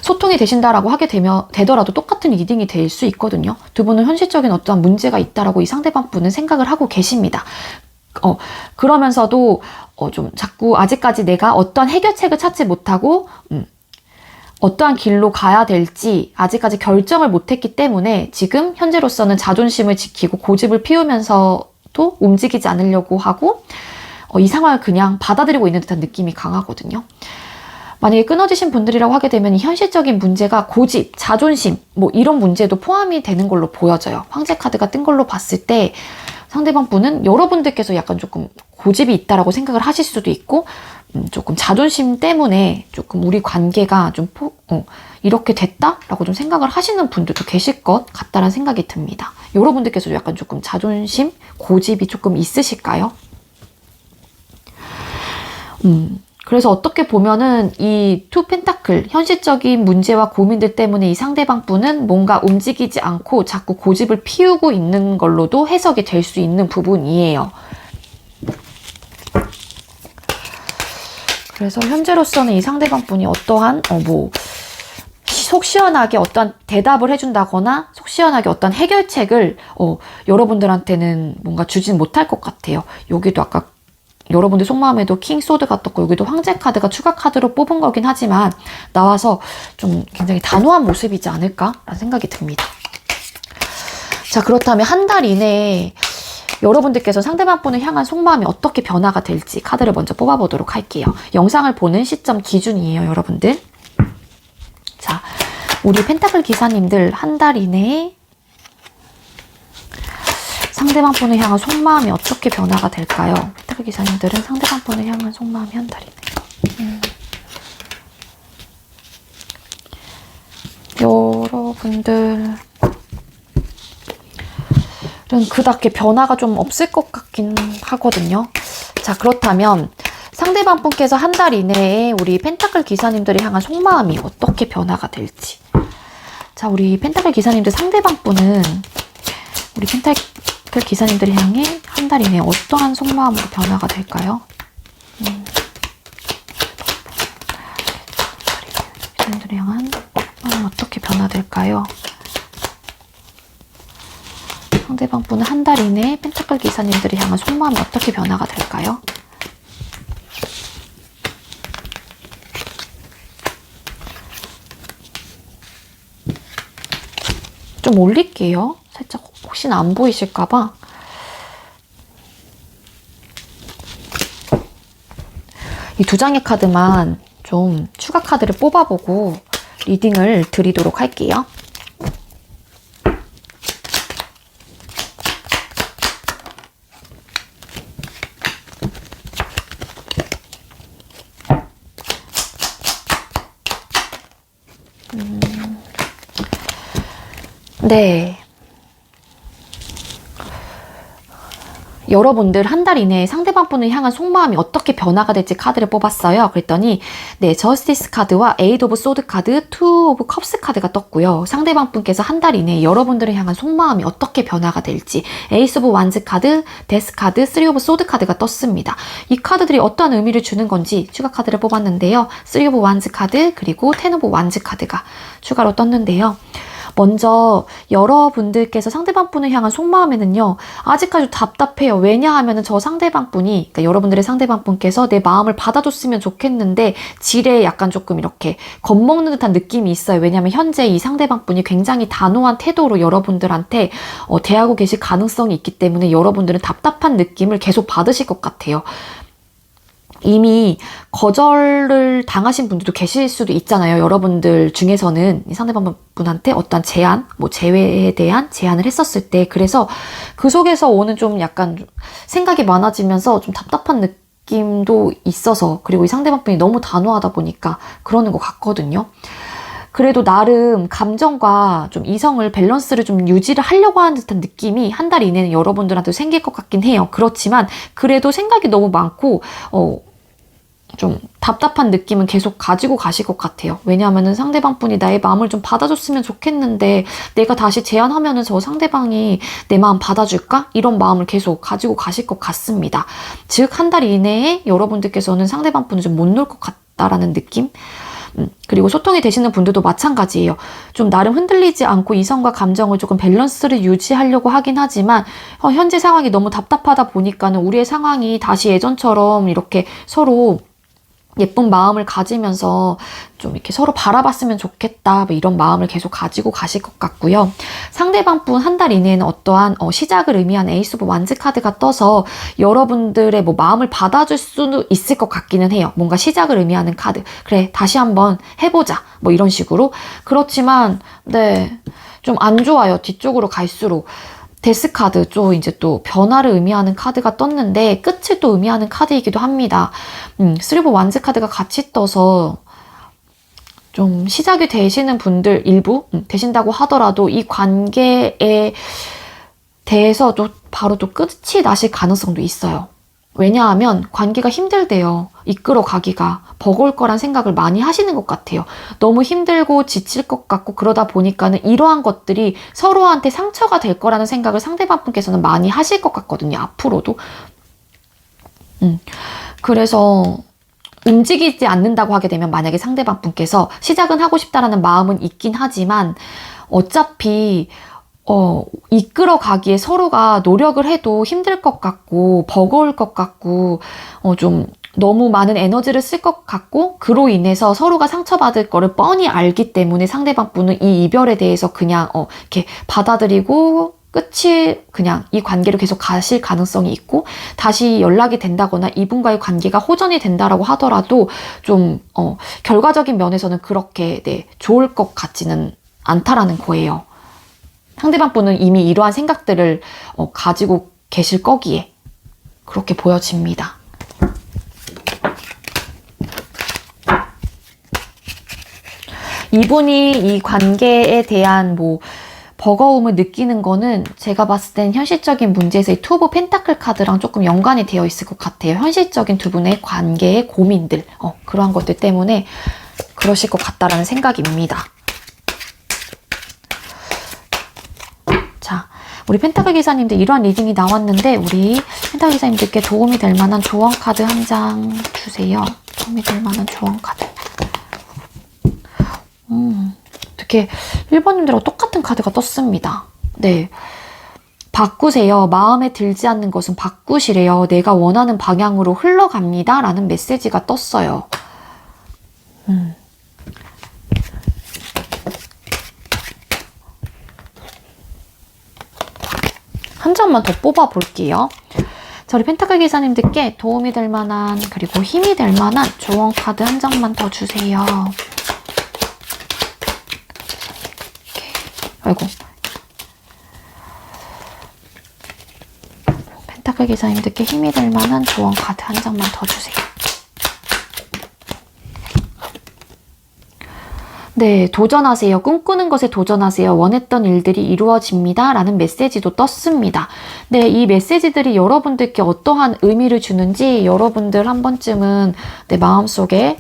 소통이 되신다라고 하게 되더라도 똑같은 리딩이 될 수 있거든요. 두 분은 현실적인 어떠한 문제가 있다라고 이 상대방 분은 생각을 하고 계십니다. 그러면서도 좀 자꾸 아직까지 내가 어떠한 해결책을 찾지 못하고 어떠한 길로 가야 될지 아직까지 결정을 못했기 때문에 지금 현재로서는 자존심을 지키고 고집을 피우면서도 움직이지 않으려고 하고 이 상황을 그냥 받아들이고 있는 듯한 느낌이 강하거든요. 만약에 끊어지신 분들이라고 하게 되면 이 현실적인 문제가 고집, 자존심 뭐 이런 문제도 포함이 되는 걸로 보여져요. 황제 카드가 뜬 걸로 봤을 때 상대방 분은 여러분들께서 약간 조금 고집이 있다라고 생각을 하실 수도 있고 조금 자존심 때문에 조금 우리 관계가 좀 이렇게 됐다라고 좀 생각을 하시는 분들도 계실 것 같다라는 생각이 듭니다. 여러분들께서 약간 조금 자존심, 고집이 조금 있으실까요? 그래서 어떻게 보면은 이 투 펜타클, 현실적인 문제와 고민들 때문에 이 상대방 분은 뭔가 움직이지 않고 자꾸 고집을 피우고 있는 걸로도 해석이 될 수 있는 부분이에요. 그래서 현재로서는 이 상대방 분이 어떠한 속 시원하게 어떠한 대답을 해준다거나 속 시원하게 어떠한 해결책을 여러분들한테는 뭔가 주진 못할 것 같아요. 여기도 아까 여러분들 속마음에도 킹 소드가 떴고 여기도 황제 카드가 추가 카드로 뽑은 거긴 하지만 나와서 좀 굉장히 단호한 모습이지 않을까라는 생각이 듭니다. 자, 그렇다면 한 달 이내에 여러분들께서 상대방 분을 향한 속마음이 어떻게 변화가 될지 카드를 먼저 뽑아보도록 할게요. 영상을 보는 시점 기준이에요, 여러분들. 자, 우리 펜타클 기사님들 한 달 이내에 상대방 분을 향한 속마음이 어떻게 변화가 될까요? 펜타클 기사님들은 상대방 분을 향한 속마음이 한 달 이내에. 여러분들 그닥게 변화가 좀 없을 것 같긴 하거든요. 자, 그렇다면 상대방 분께서 한 달 이내에 우리 펜타클 기사님들이 향한 속마음이 어떻게 변화가 될지. 자, 우리 펜타클 기사님들 상대방 분은 우리 펜타클 기사님들이 향해 한 달 이내에 어떠한 속마음으로 변화가 될까요? 기사님들이 향한 속마음이 어떻게 변화될까요? 상대방 분은 한 달 이내에 펜타클 기사님들이 향한 속마음이 어떻게 변화가 될까요? 좀 올릴게요. 살짝 혹시나 안 보이실까봐. 이 두 장의 카드만 좀 추가 카드를 뽑아보고 리딩을 드리도록 할게요. 네. 여러분들 한 달 이내에 상대방 분을 향한 속마음이 어떻게 변화가 될지 카드를 뽑았어요. 그랬더니 네, 저스티스 카드와 에이드 오브 소드 카드, 투 오브 컵스 카드가 떴고요. 상대방 분께서 한 달 이내에 여러분들을 향한 속마음이 어떻게 변화가 될지 에이스 오브 완즈 카드, 데스 카드, 쓰리 오브 소드 카드가 떴습니다. 이 카드들이 어떠한 의미를 주는 건지 추가 카드를 뽑았는데요. 쓰리 오브 완즈 카드 그리고 텐 오브 완즈 카드가 추가로 떴는데요. 먼저 여러분들께서 상대방 분을 향한 속마음에는요, 아직까지 답답해요. 왜냐하면 저 상대방 분이, 그러니까 여러분들의 상대방 분께서 내 마음을 받아줬으면 좋겠는데 지레 약간 조금 이렇게 겁먹는 듯한 느낌이 있어요. 왜냐하면 현재 이 상대방 분이 굉장히 단호한 태도로 여러분들한테 대하고 계실 가능성이 있기 때문에 여러분들은 답답한 느낌을 계속 받으실 것 같아요. 이미 거절을 당하신 분들도 계실 수도 있잖아요. 여러분들 중에서는 이 상대방 분한테 어떤 제안, 뭐 재회에 대한 제안을 했었을 때, 그래서 그 속에서 오는 좀 약간 생각이 많아지면서 좀 답답한 느낌도 있어서, 그리고 이 상대방 분이 너무 단호하다 보니까 그러는 것 같거든요. 그래도 나름 감정과 좀 이성을 밸런스를 좀 유지를 하려고 하는 듯한 느낌이 한 달 이내는 여러분들한테 생길 것 같긴 해요. 그렇지만 그래도 생각이 너무 많고 좀 답답한 느낌은 계속 가지고 가실 것 같아요. 왜냐하면 상대방 분이 나의 마음을 좀 받아줬으면 좋겠는데 내가 다시 제안하면은 저 상대방이 내 마음 받아줄까? 이런 마음을 계속 가지고 가실 것 같습니다. 즉 한 달 이내에 여러분들께서는 상대방 분을 좀 못 놓을 것 같다라는 느낌? 그리고 소통이 되시는 분들도 마찬가지예요. 좀 나름 흔들리지 않고 이성과 감정을 조금 밸런스를 유지하려고 하긴 하지만 현재 상황이 너무 답답하다 보니까는 우리의 상황이 다시 예전처럼 이렇게 서로 예쁜 마음을 가지면서 좀 이렇게 서로 바라봤으면 좋겠다, 뭐 이런 마음을 계속 가지고 가실 것 같고요. 상대방 분 한 달 이내에는 어떠한 시작을 의미하는 에이스 오브 완즈 카드가 떠서 여러분들의 뭐 마음을 받아줄 수도 있을 것 같기는 해요. 뭔가 시작을 의미하는 카드. 그래, 다시 한번 해보자. 뭐 이런 식으로. 그렇지만 네, 좀 안 좋아요. 뒤쪽으로 갈수록. 데스 카드, 좀 이제 또 변화를 의미하는 카드가 떴는데 끝을 또 의미하는 카드이기도 합니다. 쓰리 오브 완즈 카드가 같이 떠서 좀 시작이 되시는 분들 일부 되신다고 하더라도 이 관계에 대해서 또 바로 또 끝이 나실 가능성도 있어요. 왜냐하면 관계가 힘들대요. 이끌어 가기가 버거울 거란 생각을 많이 하시는 것 같아요. 너무 힘들고 지칠 것 같고 그러다 보니까는 이러한 것들이 서로한테 상처가 될 거라는 생각을 상대방 분께서는 많이 하실 것 같거든요. 앞으로도. 그래서 움직이지 않는다고 하게 되면 만약에 상대방 분께서 시작은 하고 싶다라는 마음은 있긴 하지만 어차피 이끌어 가기에 서로가 노력을 해도 힘들 것 같고 버거울 것 같고 좀 너무 많은 에너지를 쓸 것 같고 그로 인해서 서로가 상처받을 거를 뻔히 알기 때문에 상대방 분은 이 이별에 대해서 그냥 이렇게 받아들이고 끝이 그냥 이 관계로 계속 가실 가능성이 있고 다시 연락이 된다거나 이분과의 관계가 호전이 된다라고 하더라도 좀 결과적인 면에서는 그렇게 좋을 것 같지는 않다라는 거예요. 상대방 분은 이미 이러한 생각들을 가지고 계실 거기에 그렇게 보여집니다. 이분이 이 관계에 대한 뭐 버거움을 느끼는 거는 제가 봤을 땐 현실적인 문제에서 이 투 오브 펜타클 카드랑 조금 연관이 되어 있을 것 같아요. 현실적인 두 분의 관계의 고민들, 그러한 것들 때문에 그러실 것 같다라는 생각입니다. 자, 우리 펜타클 기사님들 이러한 리딩이 나왔는데 우리 펜타클 기사님들께 도움이 될 만한 조언 카드 한 장 주세요. 도움이 될 만한 조언 카드. 어떻게 1번님들하고 똑같은 카드가 떴습니다. 네. 바꾸세요. 마음에 들지 않는 것은 바꾸시래요. 내가 원하는 방향으로 흘러갑니다. 라는 메시지가 떴어요. 한 장만 더 뽑아 볼게요. 자, 우리 펜타클 기사님들께 도움이 될 만한 그리고 힘이 될 만한 조언 카드 한 장만 더 주세요. 아이고. 펜타클 기사님들께 힘이 될 만한 조언 카드 한 장만 더 주세요. 네, 도전하세요. 꿈꾸는 것에 도전하세요. 원했던 일들이 이루어집니다. 라는 메시지도 떴습니다. 네, 이 메시지들이 여러분들께 어떠한 의미를 주는지 여러분들 한 번쯤은 내 마음속에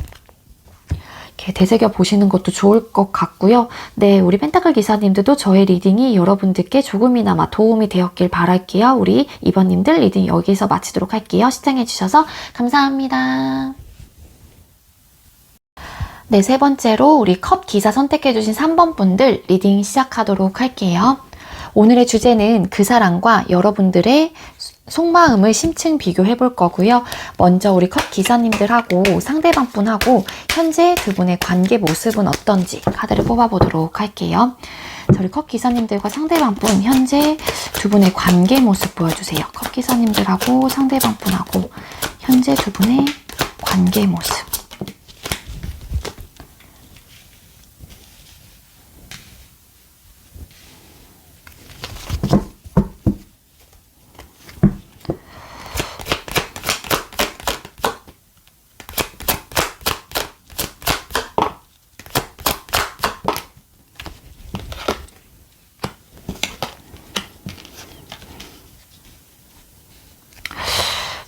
이렇게 되새겨 보시는 것도 좋을 것 같고요. 네, 우리 펜타클 기사님들도 저의 리딩이 여러분들께 조금이나마 도움이 되었길 바랄게요. 우리 2번님들 리딩 여기서 마치도록 할게요. 시청해주셔서 감사합니다. 네, 세 번째로 우리 컵 기사 선택해주신 3번 분들 리딩 시작하도록 할게요. 오늘의 주제는 그 사람과 여러분들의 속마음을 심층 비교해 볼 거고요. 먼저 우리 컵 기사님들하고 상대방 분하고 현재 두 분의 관계 모습은 어떤지 카드를 뽑아보도록 할게요. 자, 우리 컵 기사님들과 상대방 분 현재 두 분의 관계 모습 보여주세요. 컵 기사님들하고 상대방 분하고 현재 두 분의 관계 모습.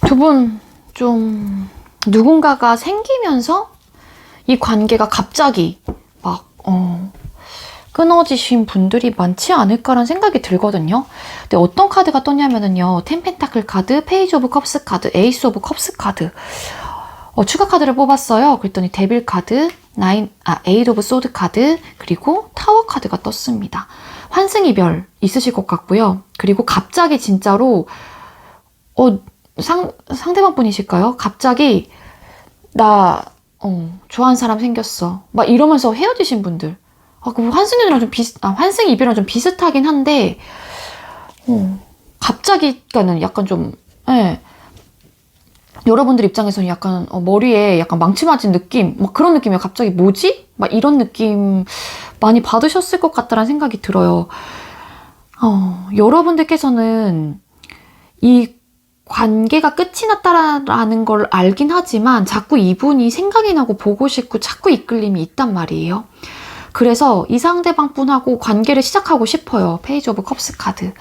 두 분 좀 누군가가 생기면서 이 관계가 갑자기 막 끊어지신 분들이 많지 않을까라는 생각이 들거든요. 근데 어떤 카드가 떴냐면은요. 텐펜타클 카드, 페이지 오브 컵스 카드, 에이스 오브 컵스 카드 추가 카드를 뽑았어요. 그랬더니 데빌 카드, 에이드 오브 소드 카드, 그리고 타워 카드가 떴습니다. 환승이별 있으실 것 같고요. 그리고 갑자기 진짜로 상대방 분이실까요? 갑자기 나 좋아하는 사람 생겼어. 막 이러면서 헤어지신 분들. 그 환승이별이랑 좀 비슷하긴 한데 갑자기가는 약간 좀 여러분들 입장에서는 약간 머리에 약간 망치 맞은 느낌, 막 그런 느낌이에요. 갑자기 뭐지? 막 이런 느낌 많이 받으셨을 것 같다는 생각이 들어요. 여러분들께서는 이 관계가 끝이 났다라는 걸 알긴 하지만 자꾸 이분이 생각이 나고 보고 싶고 자꾸 이끌림이 있단 말이에요. 그래서 이 상대방 분하고 관계를 시작하고 싶어요. 페이지 오브 컵스 카드.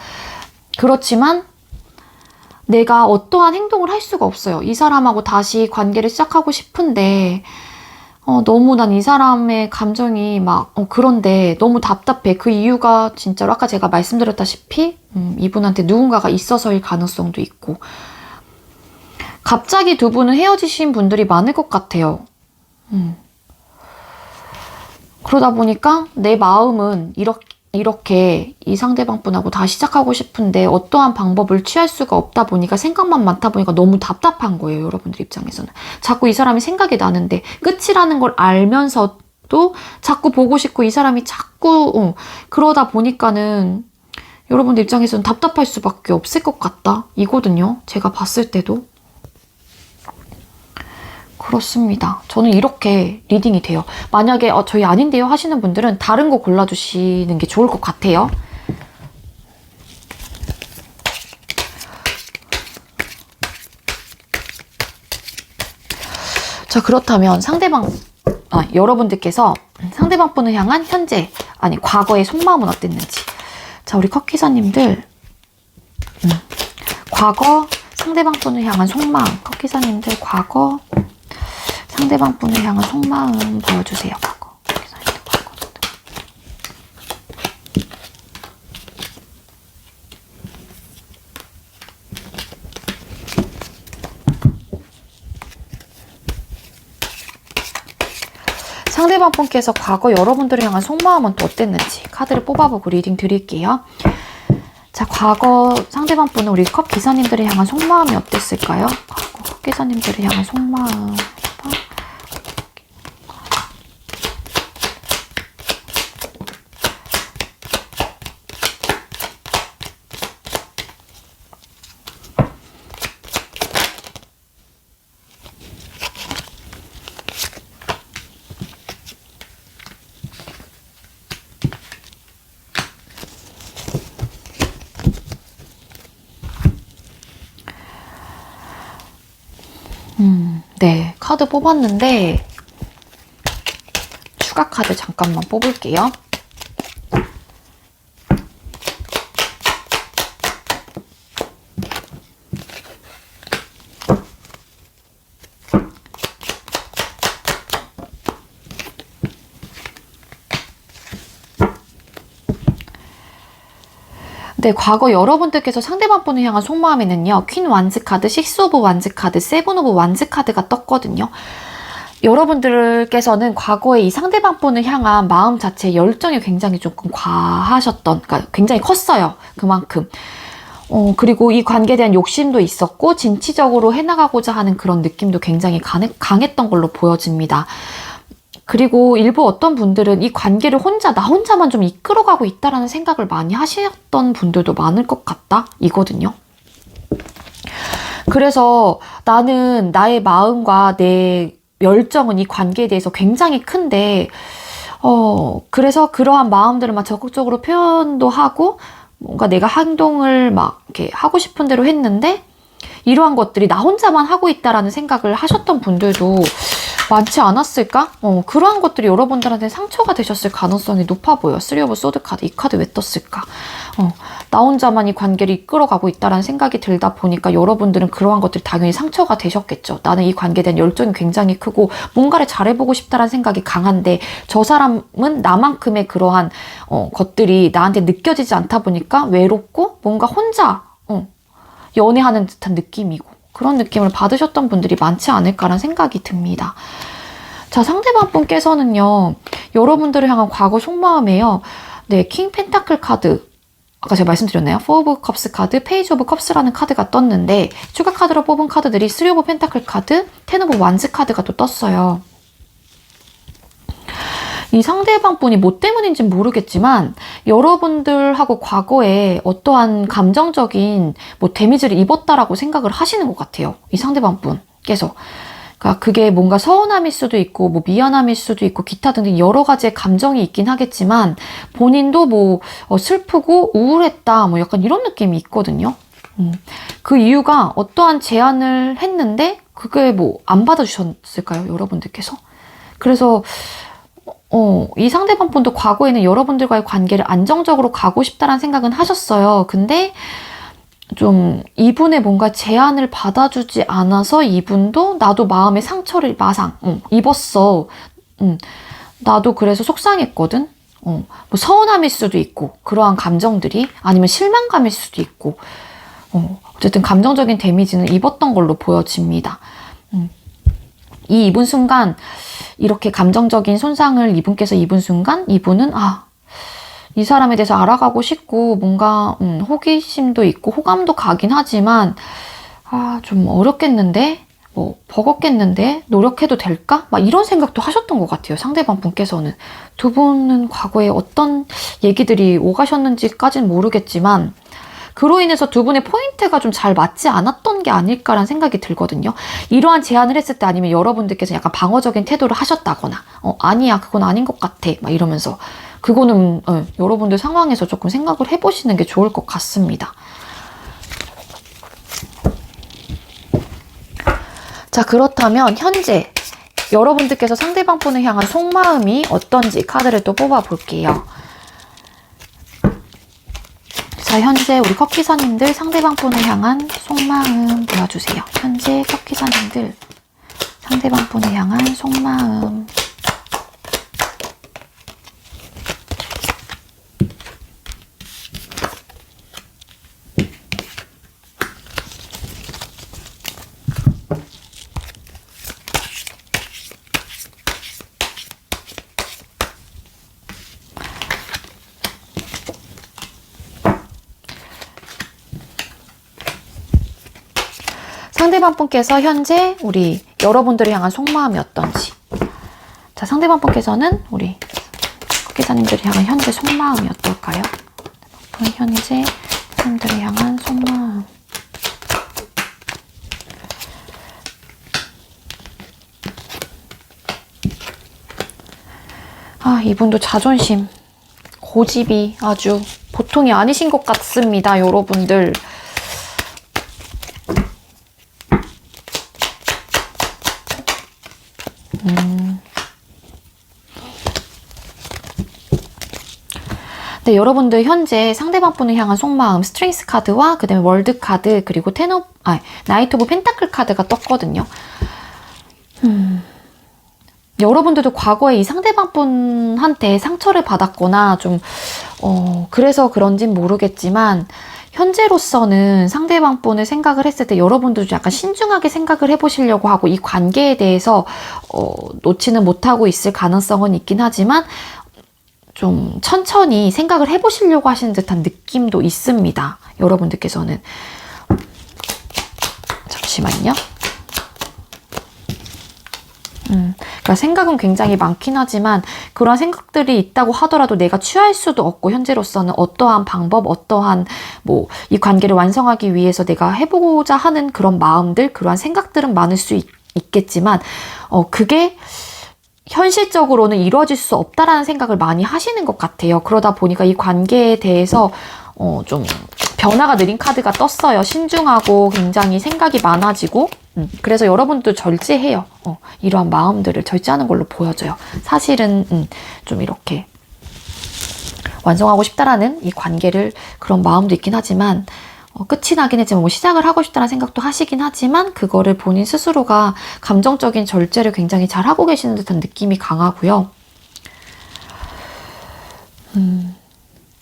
그렇지만 내가 어떠한 행동을 할 수가 없어요. 이 사람하고 다시 관계를 시작하고 싶은데 너무 난 이 사람의 감정이 그런데 너무 답답해. 그 이유가 진짜로 아까 제가 말씀드렸다시피 이분한테 누군가가 있어서일 가능성도 있고 갑자기 두 분은 헤어지신 분들이 많을 것 같아요. 그러다 보니까 내 마음은 이렇게 이 상대방 분하고 다시 시작하고 싶은데 어떠한 방법을 취할 수가 없다 보니까 생각만 많다 보니까 너무 답답한 거예요. 여러분들 입장에서는. 자꾸 이 사람이 생각이 나는데 끝이라는 걸 알면서도 자꾸 보고 싶고 이 사람이 자꾸 그러다 보니까는 여러분들 입장에서는 답답할 수밖에 없을 것 같다. 이거든요. 제가 봤을 때도. 그렇습니다. 저는 이렇게 리딩이 돼요. 만약에 저희 아닌데요 하시는 분들은 다른 거 골라주시는 게 좋을 것 같아요. 자, 그렇다면 여러분들께서 상대방 분을 향한 현재, 과거의 속마음은 어땠는지. 자, 우리 컵기사님들 과거 상대방 분을 향한 속마음. 컵기사님들 과거 상대방 분을 향한 속마음 보여주세요. 과거. 상대방 분께서 과거 여러분들을 향한 속마음은 또 어땠는지 카드를 뽑아보고 리딩 드릴게요. 자, 과거 상대방 분은 우리 컵 기사님들을 향한 속마음이 어땠을까요? 과거 컵 기사님들을 향한 속마음. 네, 카드 뽑았는데 추가 카드 잠깐만 뽑을게요. 네, 과거 여러분들께서 상대방 분을 향한 속마음에는요, 퀸 완즈 카드, 식스 오브 완즈 카드, 세븐 오브 완즈 카드가 떴거든요. 여러분들께서는 과거에 이 상대방 분을 향한 마음 자체의 열정이 굉장히 조금 과하셨던, 그러니까 굉장히 컸어요. 그만큼. 그리고 이 관계에 대한 욕심도 있었고, 진취적으로 해나가고자 하는 그런 느낌도 굉장히 강했던 걸로 보여집니다. 그리고 일부 어떤 분들은 이 관계를 나 혼자만 좀 이끌어가고 있다라는 생각을 많이 하셨던 분들도 많을 것 같다, 이거든요. 그래서 나는 나의 마음과 내 열정은 이 관계에 대해서 굉장히 큰데, 그래서 그러한 마음들을 막 적극적으로 표현도 하고, 뭔가 내가 행동을 막 이렇게 하고 싶은 대로 했는데, 이러한 것들이 나 혼자만 하고 있다라는 생각을 하셨던 분들도 많지 않았을까? 그러한 것들이 여러분들한테 상처가 되셨을 가능성이 높아 보여요. 쓰리 오브 소드 카드, 이 카드 왜 떴을까? 나 혼자만 이 관계를 이끌어가고 있다라는 생각이 들다 보니까 여러분들은 그러한 것들이 당연히 상처가 되셨겠죠. 나는 이 관계에 대한 열정이 굉장히 크고 뭔가를 잘해보고 싶다라는 생각이 강한데 저 사람은 나만큼의 그러한 것들이 나한테 느껴지지 않다 보니까 외롭고 뭔가 혼자 연애하는 듯한 느낌이고 그런 느낌을 받으셨던 분들이 많지 않을까라는 생각이 듭니다. 자, 상대방 분께서는요, 여러분들을 향한 과거 속마음에요. 네, 킹 펜타클 카드, 아까 제가 말씀드렸나요? 포 오브 컵스 카드, 페이지 오브 컵스라는 카드가 떴는데 추가 카드로 뽑은 카드들이 쓰리 오브 펜타클 카드, 텐 오브 완즈 카드가 또 떴어요. 이 상대방 분이 뭐 때문인지는 모르겠지만 여러분들하고 과거에 어떠한 감정적인 뭐 데미지를 입었다라고 생각을 하시는 것 같아요. 이 상대방 분께서. 그러니까 그게 뭔가 서운함일 수도 있고 뭐 미안함일 수도 있고 기타 등등 여러 가지의 감정이 있긴 하겠지만 본인도 뭐 슬프고 우울했다 뭐 약간 이런 느낌이 있거든요. 그 이유가 어떠한 제안을 했는데 그게 뭐 안 받아주셨을까요? 여러분들께서. 그래서 이 상대방 분도 과거에는 여러분들과의 관계를 안정적으로 가고 싶다는 생각은 하셨어요. 근데 좀 이분의 뭔가 제안을 받아주지 않아서 이분도 나도 마음의 상처를 입었어. 나도 그래서 속상했거든. 뭐 서운함일 수도 있고 그러한 감정들이 아니면 실망감일 수도 있고 어쨌든 감정적인 데미지는 입었던 걸로 보여집니다. 이 입은 순간 이렇게 감정적인 손상을 이분께서 입은 순간 이분은 이 사람에 대해서 알아가고 싶고 뭔가 호기심도 있고 호감도 가긴 하지만 좀 어렵겠는데 뭐 버겁겠는데 노력해도 될까? 막 이런 생각도 하셨던 것 같아요. 상대방 분께서는. 두 분은 과거에 어떤 얘기들이 오가셨는지까지는 모르겠지만 그로 인해서 두 분의 포인트가 좀 잘 맞지 않았던 게 아닐까라는 생각이 들거든요. 이러한 제안을 했을 때 아니면 여러분들께서 약간 방어적인 태도를 하셨다거나 아니야 그건 아닌 것 같아 막 이러면서 그거는 여러분들 상황에서 조금 생각을 해보시는 게 좋을 것 같습니다. 자, 그렇다면 현재 여러분들께서 상대방 분을 향한 속마음이 어떤지 카드를 또 뽑아볼게요. 자, 현재 우리 컵기사님들 상대방 분을 향한 속마음 보여주세요. 현재 컵기사님들 상대방 분을 향한 속마음. 상대방 분께서 현재 우리 여러분들을 향한 속마음이 어떤지. 자, 상대방 분께서는 우리 기사님들을 향한 현재 속마음이 어떨까요? 현재 사람들을 향한 속마음. 이분도 자존심, 고집이 아주 보통이 아니신 것 같습니다, 여러분들. 네, 여러분들 현재 상대방 분을 향한 속마음 스트렝스 카드와 그 다음에 월드 카드 그리고 나이트 오브 펜타클 카드가 떴거든요. 여러분들도 과거에 이 상대방 분한테 상처를 받았거나 좀 그래서 그런진 모르겠지만 현재로서는 상대방 분을 생각을 했을 때 여러분들도 약간 신중하게 생각을 해보시려고 하고 이 관계에 대해서 놓지는 못하고 있을 가능성은 있긴 하지만 좀 천천히 생각을 해보시려고 하시는 듯한 느낌도 있습니다. 여러분들께서는. 잠시만요. 그러니까 생각은 굉장히 많긴 하지만 그런 생각들이 있다고 하더라도 내가 취할 수도 없고 현재로서는 어떠한 방법, 어떠한 이 관계를 완성하기 위해서 내가 해보고자 하는 그런 마음들, 그러한 생각들은 많을 수 있겠지만 그게 현실적으로는 이루어질 수 없다라는 생각을 많이 하시는 것 같아요. 그러다 보니까 이 관계에 대해서 좀 변화가 느린 카드가 떴어요. 신중하고 굉장히 생각이 많아지고 그래서 여러분도 절제해요. 이러한 마음들을 절제하는 걸로 보여져요. 사실은 좀 이렇게 완성하고 싶다라는 이 관계를 그런 마음도 있긴 하지만 끝이 나긴 했지만 시작을 하고 싶다는 생각도 하시긴 하지만 그거를 본인 스스로가 감정적인 절제를 굉장히 잘 하고 계시는 듯한 느낌이 강하고요.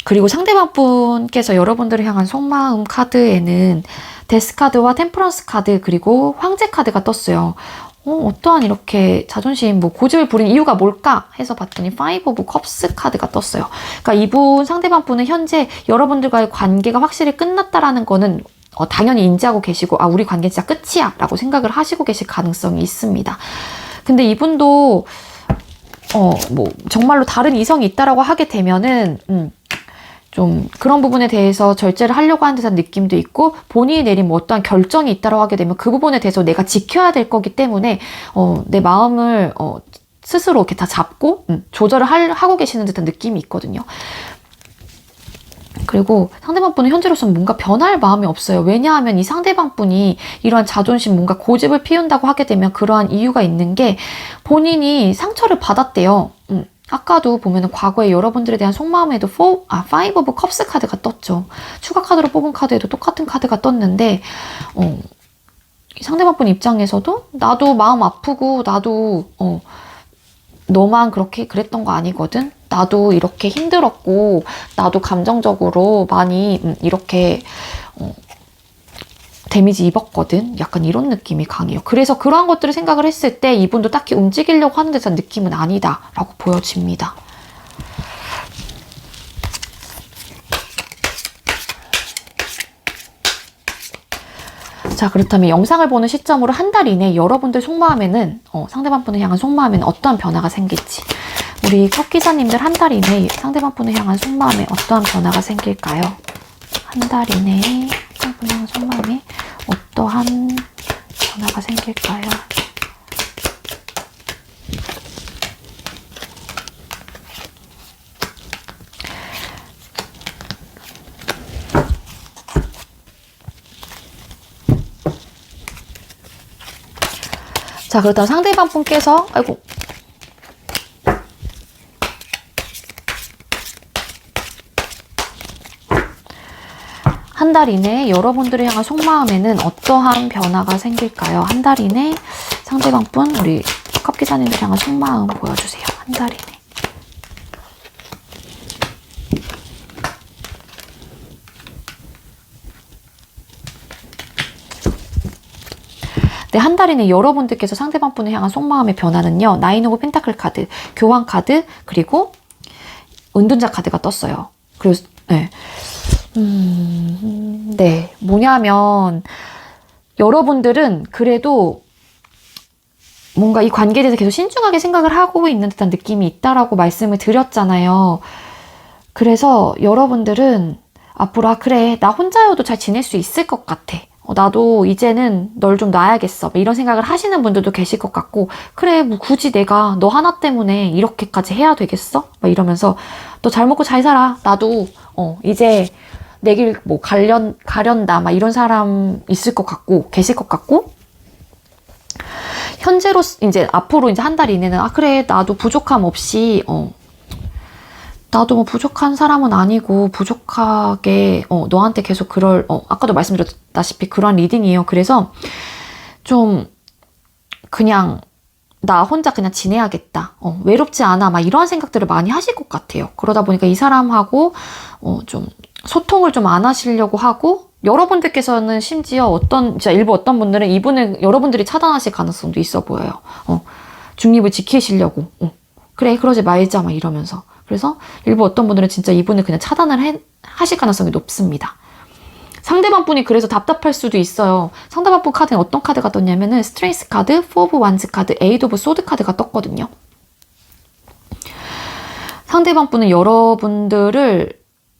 그리고 상대방 분께서 여러분들을 향한 속마음 카드에는 데스 카드와 템퍼런스 카드 그리고 황제 카드가 떴어요. 어떠한 이렇게 자존심, 고집을 부린 이유가 뭘까 해서 봤더니 파이브 오브 컵스 카드가 떴어요. 그러니까 이분 상대방 분은 현재 여러분들과의 관계가 확실히 끝났다라는 거는 당연히 인지하고 계시고 우리 관계 진짜 끝이야 라고 생각을 하시고 계실 가능성이 있습니다. 근데 이분도 정말로 다른 이성이 있다라고 하게 되면은 좀 그런 부분에 대해서 절제를 하려고 하는 듯한 느낌도 있고 본인이 내린 어떠한 결정이 있다고 하게 되면 그 부분에 대해서 내가 지켜야 될 거기 때문에 내 마음을 스스로 이렇게 다 잡고 조절을 하고 계시는 듯한 느낌이 있거든요. 그리고 상대방 분은 현재로서는 뭔가 변할 마음이 없어요. 왜냐하면 이 상대방 분이 이러한 자존심, 뭔가 고집을 피운다고 하게 되면 그러한 이유가 있는 게 본인이 상처를 받았대요. 아까도 보면은 과거에 여러분들에 대한 속마음에도 파이브 오브 컵스 카드가 떴죠. 추가 카드로 뽑은 카드에도 똑같은 카드가 떴는데 상대방 분 입장에서도 나도 마음 아프고 나도 너만 그렇게 그랬던 거 아니거든. 나도 이렇게 힘들었고 나도 감정적으로 많이 이렇게 데미지 입었거든. 약간 이런 느낌이 강해요. 그래서 그러한 것들을 생각을 했을 때 이분도 딱히 움직이려고 하는 듯한 느낌은 아니다 라고 보여집니다. 자, 그렇다면 영상을 보는 시점으로 한 달 이내 여러분들 속마음에는 상대방 분을 향한 속마음에는 어떠한 변화가 생길지 우리 컵 기사님들 한 달 이내 상대방 분을 향한 속마음에 어떠한 변화가 생길까요? 한 달 이내에 상대방 분을 향한 속마음에 어떠한 변화가 생길까요? 자, 그렇다면 상대방 분께서 한 달 이내에 여러분들을 향한 속마음에는 어떠한 변화가 생길까요? 한 달 이내 상대방 분, 우리 컵 기사님들 향한 속마음 보여주세요. 한 달 이내. 네, 한 달 이내 여러분들께서 상대방 분을 향한 속마음의 변화는요. 나인 오브 펜타클 카드, 교환 카드, 그리고 은둔자 카드가 떴어요. 그리고 네, 뭐냐면 여러분들은 그래도 뭔가 이 관계에 대해서 계속 신중하게 생각을 하고 있는 듯한 느낌이 있다라고 말씀을 드렸잖아요. 그래서 여러분들은 앞으로 그래, 나 혼자여도 잘 지낼 수 있을 것 같아. 나도 이제는 널 좀 놔야겠어. 이런 생각을 하시는 분들도 계실 것 같고, 그래, 뭐 굳이 내가 너 하나 때문에 이렇게까지 해야 되겠어? 이러면서 너 잘 먹고 잘 살아. 나도 이제 내 길 가련다. 이런 사람 있을 것 같고, 계실 것 같고, 현재로 이제 앞으로 이제 한 달 이내는 그래, 나도 부족함 없이 나도 뭐 부족한 사람은 아니고 부족하게 너한테 계속 아까도 말씀드렸다시피 그런 리딩이에요. 그래서 좀 그냥 나 혼자 그냥 지내야겠다. 외롭지 않아. 막 이런 생각들을 많이 하실 것 같아요. 그러다 보니까 이 사람하고 좀 소통을 좀 안 하시려고 하고, 여러분들께서는 심지어 진짜 일부 어떤 분들은 이분을 여러분들이 차단하실 가능성도 있어 보여요. 중립을 지키시려고. 그래, 그러지 말자. 막 이러면서. 그래서 일부 어떤 분들은 진짜 이분을 그냥 차단을 하실 가능성이 높습니다. 상대방 분이 그래서 답답할 수도 있어요. 상대방 분 카드는 어떤 카드가 떴냐면은 스트렝스 카드, 포 오브 완즈 카드, 에이드 오브 소드 카드가 떴거든요. 상대방 분은 여러분들을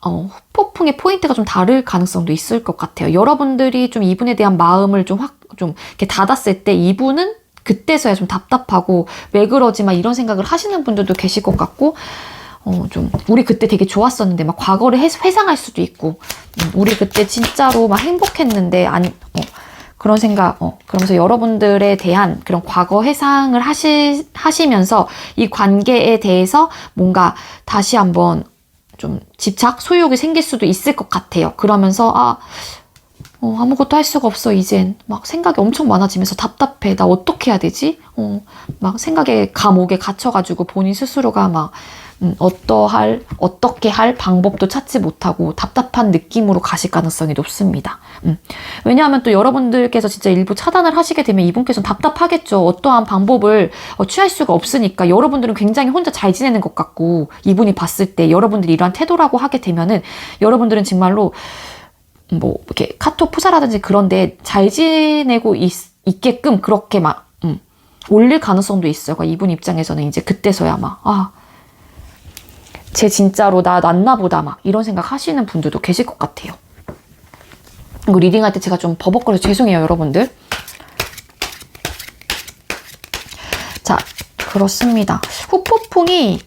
후폭풍의 포인트가 좀 다를 가능성도 있을 것 같아요. 여러분들이 좀 이분에 대한 마음을 좀 이렇게 닫았을 때 이분은 그때서야 좀 답답하고 왜 그러지 막 이런 생각을 하시는 분들도 계실 것 같고, 좀 우리 그때 되게 좋았었는데 막 과거를 회상할 수도 있고, 우리 그때 진짜로 막 행복했는데 그런 생각, 그러면서 여러분들에 대한 그런 과거 회상을 하시면서 이 관계에 대해서 뭔가 다시 한번 좀 집착, 소유욕이 생길 수도 있을 것 같아요. 그러면서 아무것도 할 수가 없어 이젠. 막 생각이 엄청 많아지면서 답답해. 나 어떻게 해야 되지? 막 생각의 감옥에 갇혀가지고 본인 스스로가 막 어떻게 할 방법도 찾지 못하고 답답한 느낌으로 가실 가능성이 높습니다. 왜냐하면 또 여러분들께서 진짜 일부 차단을 하시게 되면 이분께서는 답답하겠죠. 어떠한 방법을 취할 수가 없으니까. 여러분들은 굉장히 혼자 잘 지내는 것 같고, 이분이 봤을 때 여러분들이 이러한 태도라고 하게 되면은 여러분들은 정말로 뭐 이렇게 카톡 푸사라든지 그런데 잘 지내고 있게끔 그렇게 막 올릴 가능성도 있어요. 그러니까 이분 입장에서는 이제 그때서야 쟤 진짜로 나 낫나 보다 막 이런 생각 하시는 분들도 계실 것 같아요. 이거 리딩할 때 제가 좀 버벅거려서 죄송해요, 여러분들. 자, 그렇습니다. 후폭풍이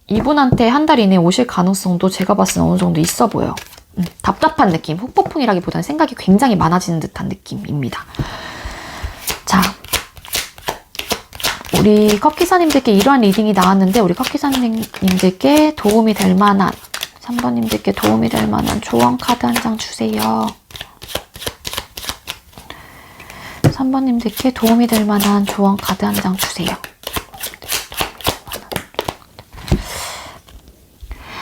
이분한테 한 달 이내에 오실 가능성도 제가 봤을 때 어느 정도 있어 보여요. 답답한 느낌. 후폭풍이라기보다는 생각이 굉장히 많아지는 듯한 느낌입니다. 자, 우리 컵기사님들께 이러한 리딩이 나왔는데, 우리 컵기사님들께 도움이 될 만한, 3번님들께 도움이 될 만한 조언 카드 한 장 주세요. 3번님들께 도움이 될 만한 조언 카드 한 장 주세요.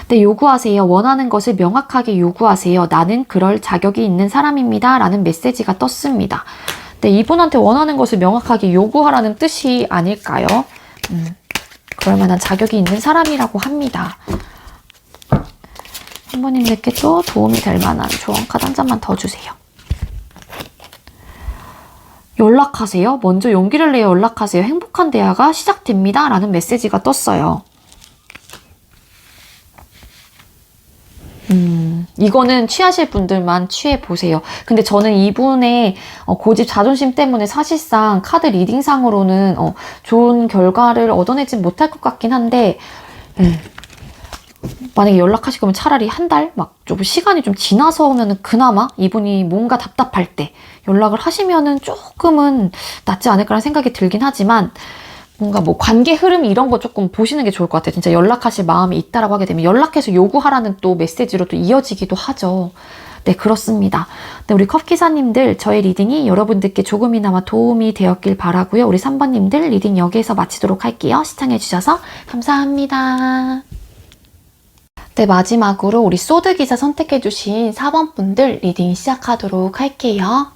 네, 요구하세요. 원하는 것을 명확하게 요구하세요. 나는 그럴 자격이 있는 사람입니다. 라는 메시지가 떴습니다. 네, 이분한테 원하는 것을 명확하게 요구하라는 뜻이 아닐까요? 그럴 만한 자격이 있는 사람이라고 합니다. 한번님들께 또 도움이 될 만한 조언 카드 한 장만 더 주세요. 연락하세요. 먼저 용기를 내어 연락하세요. 행복한 대화가 시작됩니다. 라는 메시지가 떴어요. 이거는 취하실 분들만 취해보세요. 근데 저는 이분의 고집 자존심 때문에 사실상 카드 리딩상으로는 좋은 결과를 얻어내진 못할 것 같긴 한데, 만약에 연락하실 거면 차라리 한 달? 막 좀 시간이 좀 지나서 오면은 그나마 이분이 뭔가 답답할 때 연락을 하시면은 조금은 낫지 않을까라는 생각이 들긴 하지만, 뭔가 뭐 관계 흐름 이런 거 조금 보시는 게 좋을 것 같아요. 진짜 연락하실 마음이 있다라고 하게 되면 연락해서 요구하라는 또 메시지로 또 이어지기도 하죠. 네, 그렇습니다. 네, 우리 컵기사님들, 저의 리딩이 여러분들께 조금이나마 도움이 되었길 바라고요. 우리 3번님들 리딩 여기에서 마치도록 할게요. 시청해주셔서 감사합니다. 네, 마지막으로 우리 소드기사 선택해주신 4번 분들 리딩 시작하도록 할게요.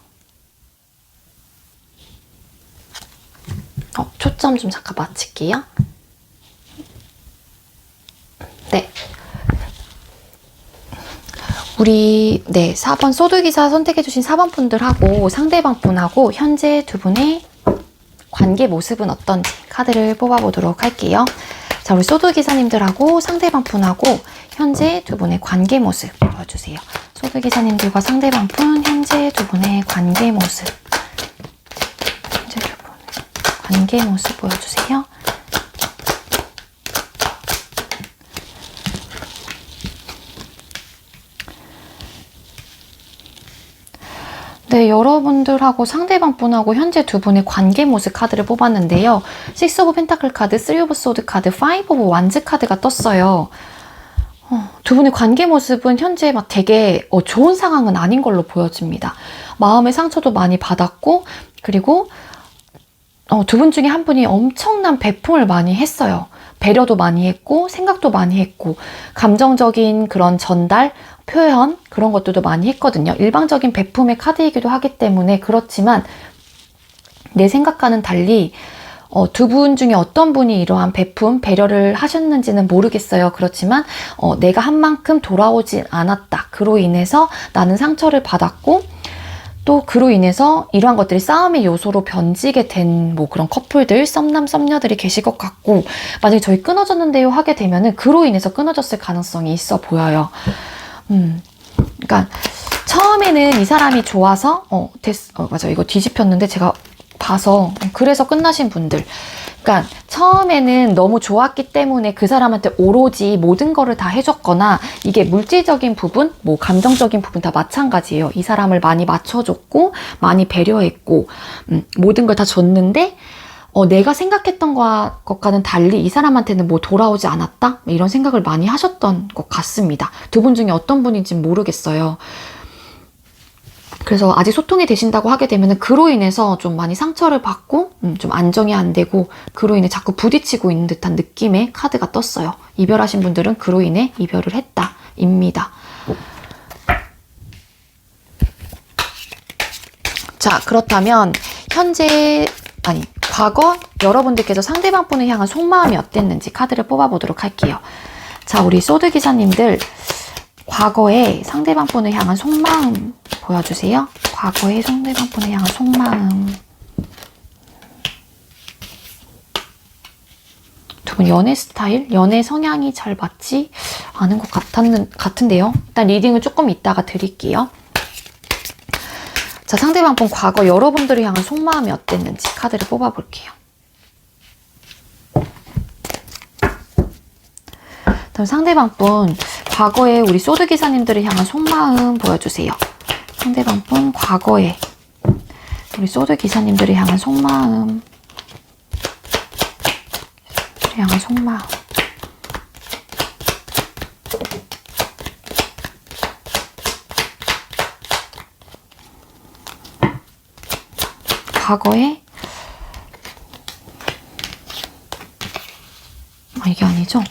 초점 좀 잠깐 맞출게요. 네. 우리 4번 소드기사 선택해주신 4번 분들하고 상대방 분하고 현재 두 분의 관계 모습은 어떤지 카드를 뽑아보도록 할게요. 자, 우리 소드기사님들하고 상대방 분하고 현재 두 분의 관계 모습 보여주세요. 소드기사님들과 상대방 분 현재 두 분의 관계 모습. 관계 모습 보여주세요. 네, 여러분들하고 상대방 분하고 현재 두 분의 관계 모습 카드를 뽑았는데요. 6 오브 펜타클 카드, 3 오브 소드 카드, 5 오브 완즈 카드가 떴어요. 두 분의 관계 모습은 현재 막 되게 좋은 상황은 아닌 걸로 보여집니다. 마음의 상처도 많이 받았고, 그리고 두 분 중에 한 분이 엄청난 배품을 많이 했어요. 배려도 많이 했고, 생각도 많이 했고, 감정적인 그런 전달, 표현, 그런 것들도 많이 했거든요. 일방적인 배품의 카드이기도 하기 때문에 그렇지만, 내 생각과는 달리 두 분 중에 어떤 분이 이러한 배품, 배려를 하셨는지는 모르겠어요. 그렇지만 내가 한 만큼 돌아오지 않았다. 그로 인해서 나는 상처를 받았고, 또 그로 인해서 이러한 것들이 싸움의 요소로 변지게 된 뭐 그런 커플들, 썸남, 썸녀들이 계실 것 같고, 만약에 저희 끊어졌는데요 하게 되면은 그로 인해서 끊어졌을 가능성이 있어 보여요. 그러니까 처음에는 이 사람이 좋아서 맞아, 이거 뒤집혔는데 제가 봐서, 그래서 끝나신 분들, 그러니까 처음에는 너무 좋았기 때문에 그 사람한테 오로지 모든 거를 다 해줬거나, 이게 물질적인 부분, 뭐 감정적인 부분 다 마찬가지예요. 이 사람을 많이 맞춰줬고 많이 배려했고 모든 걸 다 줬는데 내가 생각했던 것과는 달리 이 사람한테는 뭐 돌아오지 않았다? 이런 생각을 많이 하셨던 것 같습니다. 두 분 중에 어떤 분인지는 모르겠어요. 그래서 아직 소통이 되신다고 하게 되면 그로 인해서 좀 많이 상처를 받고 좀 안정이 안 되고, 그로 인해 자꾸 부딪히고 있는 듯한 느낌의 카드가 떴어요. 이별하신 분들은 그로 인해 이별을 했다 입니다. 자, 그렇다면 과거 여러분들께서 상대방 분을 향한 속마음이 어땠는지 카드를 뽑아보도록 할게요. 자, 우리 소드 기사님들, 과거에 상대방 분을 향한 속마음 보여주세요. 과거에 상대방 분을 향한 속마음. 두 분 연애 스타일, 연애 성향이 잘 맞지 않은 것 같은데요. 일단 리딩을 조금 이따가 드릴게요. 자, 상대방 분 과거 여러분들을 향한 속마음이 어땠는지 카드를 뽑아볼게요. 그럼 상대방 분 과거에 우리 소드 기사님들을 향한 속마음 보여주세요. 상대방 분 과거에 우리 소드 기사님들을 향한 속마음. 향한 속마음. 과거에 이게 아니죠?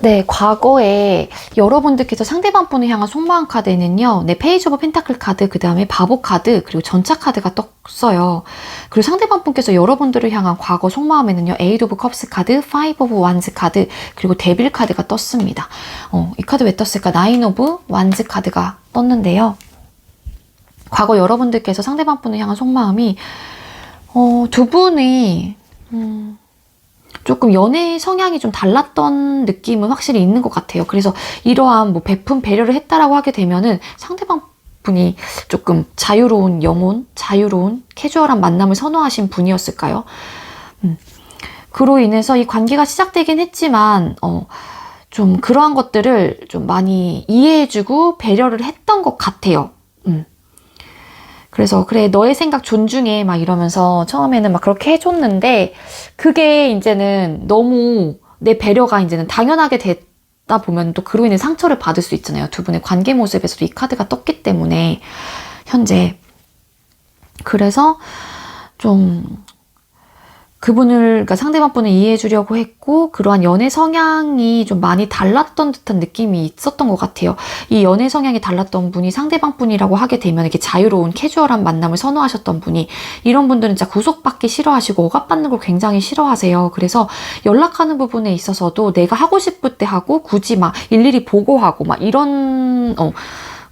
네, 과거에 여러분들께서 상대방 분을 향한 속마음 카드에는요, 네, 페이지 오브 펜타클 카드, 그 다음에 바보 카드, 그리고 전차 카드가 떴어요. 그리고 상대방 분께서 여러분들을 향한 과거 속마음에는요, 에이드 오브 컵스 카드, 파이브 오브 완즈 카드, 그리고 데빌 카드가 떴습니다. 이 카드 왜 떴을까? 나인 오브 완즈 카드가 떴는데요. 과거 여러분들께서 상대방 분을 향한 속마음이, 두 분이, 조금 연애 성향이 좀 달랐던 느낌은 확실히 있는 것 같아요. 그래서 이러한 뭐 배품, 배려를 했다라고 하게 되면은 상대방 분이 조금 자유로운 영혼, 자유로운 캐주얼한 만남을 선호하신 분이었을까요? 그로 인해서 이 관계가 시작되긴 했지만, 좀 그러한 것들을 좀 많이 이해해주고 배려를 했던 것 같아요. 그래서 그래, 너의 생각 존중해 막 이러면서 처음에는 막 그렇게 해줬는데, 그게 이제는 너무 내 배려가 이제는 당연하게 됐다 보면 또 그로 인해 상처를 받을 수 있잖아요. 두 분의 관계 모습에서도 이 카드가 떴기 때문에 현재. 그래서 좀 그러니까 상대방 분을 이해해 주려고 했고, 그러한 연애 성향이 좀 많이 달랐던 듯한 느낌이 있었던 것 같아요. 이 연애 성향이 달랐던 분이 상대방 분이라고 하게 되면 이렇게 자유로운 캐주얼한 만남을 선호하셨던 분이, 이런 분들은 진짜 구속받기 싫어하시고 억압받는 걸 굉장히 싫어하세요. 그래서 연락하는 부분에 있어서도 내가 하고 싶을 때 하고, 굳이 막 일일이 보고하고 막 이런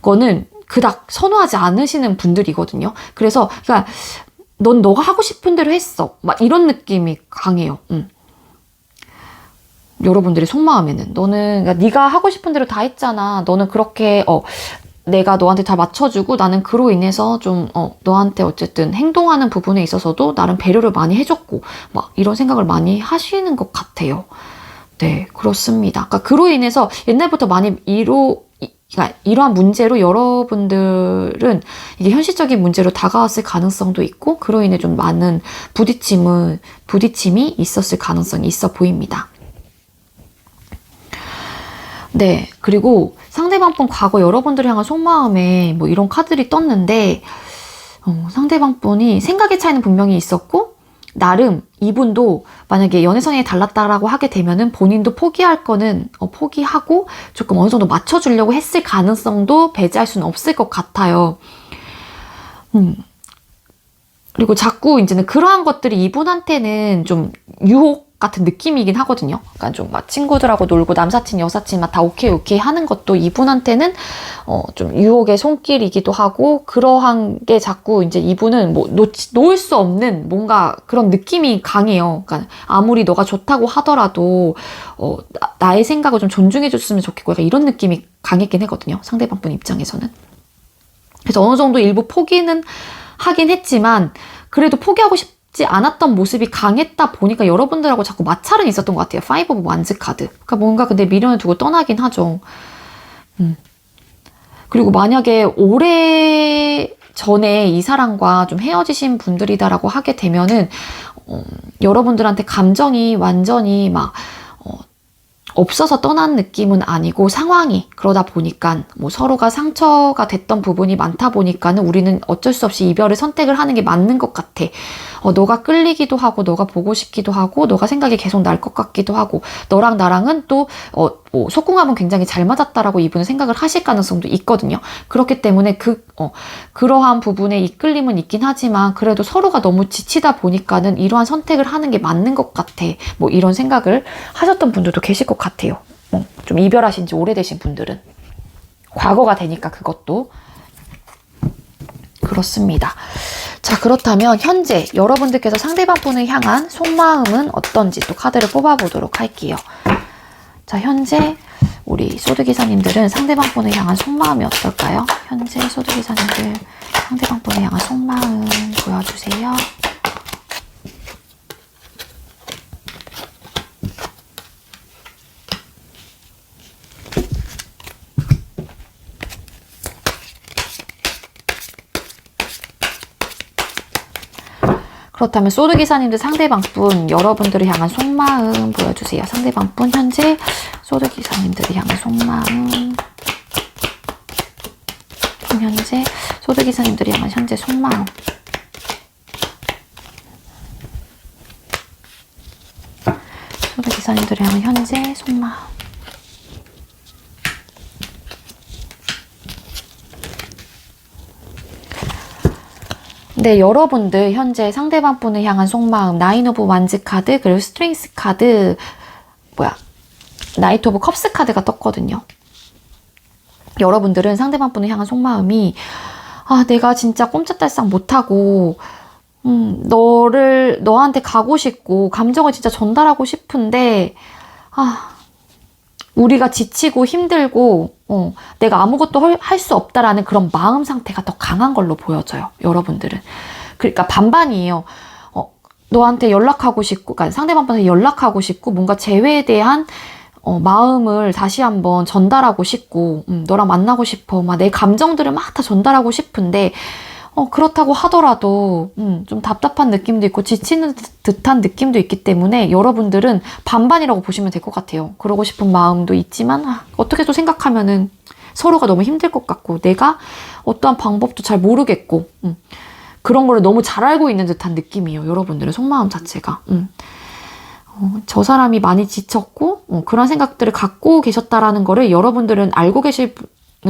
거는 그닥 선호하지 않으시는 분들이거든요. 그래서 그러니까 넌 너가 하고 싶은 대로 했어. 막 이런 느낌이 강해요. 여러분들의 속마음에는. 너는, 그러니까 네가 하고 싶은 대로 다 했잖아. 너는 그렇게, 내가 너한테 잘 맞춰주고 나는 그로 인해서 좀 너한테 어쨌든 행동하는 부분에 있어서도 나름 배려를 많이 해줬고 막 이런 생각을 많이 하시는 것 같아요. 네, 그렇습니다. 그러니까 그로 인해서 옛날부터 많이 그러니까 이러한 문제로 여러분들은 이게 현실적인 문제로 다가왔을 가능성도 있고 그로 인해 좀 많은 부딪힘이 있었을 가능성이 있어 보입니다. 네, 그리고 상대방 분 과거 여러분들을 향한 속마음에 뭐 이런 카드들이 떴는데 상대방 분이 생각의 차이는 분명히 있었고 나름 이분도 만약에 연애 성향이 달랐다라고 하게 되면은 본인도 포기할 거는 포기하고 조금 어느 정도 맞춰주려고 했을 가능성도 배제할 수는 없을 것 같아요. 그리고 자꾸 이제는 그러한 것들이 이분한테는 좀 유혹 같은 느낌이긴 하거든요. 그러니까 좀 막 친구들하고 놀고 남사친, 여사친 막 다 오케이 하는 것도 이분한테는 좀 유혹의 손길이기도 하고 그러한 게 자꾸 이제 이분은 뭐 놓을 수 없는 뭔가 그런 느낌이 강해요. 그러니까 아무리 너가 좋다고 하더라도 나의 생각을 좀 존중해 줬으면 좋겠고 약간 이런 느낌이 강했긴 했거든요. 상대방 분 입장에서는. 그래서 어느 정도 일부 포기는 하긴 했지만 그래도 포기하고 싶지 않았던 모습이 강했다 보니까 여러분들하고 자꾸 마찰은 있었던 것 같아요. 파이브 오브 완즈 카드. 그러니까 뭔가 근데 미련을 두고 떠나긴 하죠. 그리고 만약에 오래 전에 이 사람과 좀 헤어지신 분들이다라고 하게 되면은 여러분들한테 감정이 완전히 막 없어서 떠난 느낌은 아니고 상황이 그러다 보니까 뭐 서로가 상처가 됐던 부분이 많다 보니까는 우리는 어쩔 수 없이 이별을 선택을 하는 게 맞는 것 같아. 너가 끌리기도 하고 너가 보고 싶기도 하고 너가 생각이 계속 날 것 같기도 하고 너랑 나랑은 또 뭐 속궁합은 굉장히 잘 맞았다라고 이분은 생각을 하실 가능성도 있거든요. 그렇기 때문에 그러한 부분에 이끌림은 있긴 하지만 그래도 서로가 너무 지치다 보니까는 이러한 선택을 하는 게 맞는 것 같아. 뭐 이런 생각을 하셨던 분들도 계실 것 같아요. 좀 이별하신 지 오래되신 분들은. 과거가 되니까 그것도. 그렇습니다. 자, 그렇다면 현재 여러분들께서 상대방 분을 향한 속마음은 어떤지 또 카드를 뽑아보도록 할게요. 자, 현재 우리 소드기사님들은 상대방 분을 향한 속마음이 어떨까요? 현재 소드기사님들 상대방 분을 향한 속마음 보여주세요. 그렇다면 소드기사님들 상대방분 여러분들을 향한 속마음 보여주세요. 상대방분 현재 소드기사님들을 향한 속마음 현재 소드기사님들을 향한 현재 속마음 소드기사님들을 향한 현재 속마음 네, 여러분들 현재 상대방 분을 향한 속마음 나인 오브 완즈 카드 그리고 스트렝스 카드 나이트 오브 컵스 카드가 떴거든요. 여러분들은 상대방 분을 향한 속마음이 내가 진짜 꼼짝달싹 못하고 너한테 가고 싶고 감정을 진짜 전달하고 싶은데 우리가 지치고 힘들고 내가 아무것도 할 수 없다라는 그런 마음 상태가 더 강한 걸로 보여져요. 여러분들은. 그러니까 반반이에요. 너한테 연락하고 싶고 그러니까 상대방한테 연락하고 싶고 뭔가 재회에 대한 마음을 다시 한번 전달하고 싶고 너랑 만나고 싶어. 막 내 감정들을 막 다 전달하고 싶은데 그렇다고 하더라도 좀 답답한 느낌도 있고 지치는 듯한 느낌도 있기 때문에 여러분들은 반반이라고 보시면 될 것 같아요. 그러고 싶은 마음도 있지만 어떻게 또 생각하면은 서로가 너무 힘들 것 같고 내가 어떠한 방법도 잘 모르겠고 그런 거를 너무 잘 알고 있는 듯한 느낌이에요. 여러분들의 속마음 자체가. 저 사람이 많이 지쳤고 그런 생각들을 갖고 계셨다라는 거를 여러분들은 알고 계실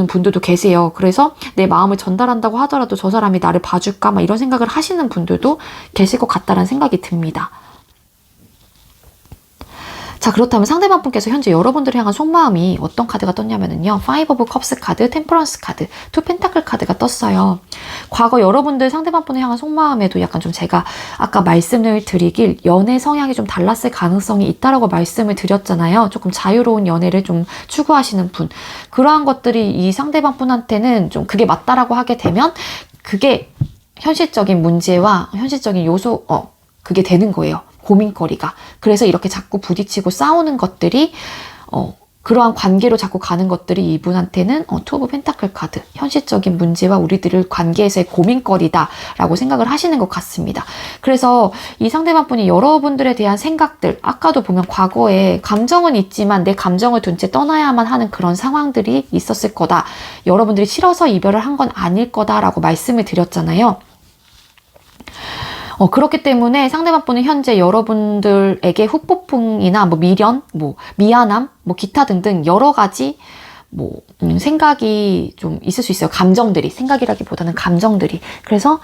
분들도 계세요. 그래서 내 마음을 전달한다고 하더라도 저 사람이 나를 봐줄까 막 이런 생각을 하시는 분들도 계실 것 같다라는 생각이 듭니다. 자, 그렇다면 상대방 분께서 현재 여러분들을 향한 속마음이 어떤 카드가 떴냐면요. 파이브 오브 컵스 카드, 템퍼런스 카드, 투 펜타클 카드가 떴어요. 과거 여러분들 상대방 분을 향한 속마음에도 약간 좀 제가 아까 말씀을 드리길 연애 성향이 좀 달랐을 가능성이 있다라고 말씀을 드렸잖아요. 조금 자유로운 연애를 좀 추구하시는 분. 그러한 것들이 이 상대방 분한테는 좀 그게 맞다라고 하게 되면 그게 현실적인 문제와 현실적인 요소, 그게 되는 거예요. 고민거리가. 그래서 이렇게 자꾸 부딪히고 싸우는 것들이 그러한 관계로 자꾸 가는 것들이 이분한테는 투 오브 펜타클 카드, 현실적인 문제와 우리들을 관계에서의 고민거리다 라고 생각을 하시는 것 같습니다. 그래서 이 상대방 분이 여러분들에 대한 생각들, 아까도 보면 과거에 감정은 있지만 내 감정을 둔 채 떠나야만 하는 그런 상황들이 있었을 거다. 여러분들이 싫어서 이별을 한 건 아닐 거다라고 말씀을 드렸잖아요. 그렇기 때문에 상대방 분은 현재 여러분들에게 후폭풍이나 미련, 미안함, 기타 등등 여러 가지 생각이 좀 있을 수 있어요. 감정들이, 생각이라기보다는 감정들이. 그래서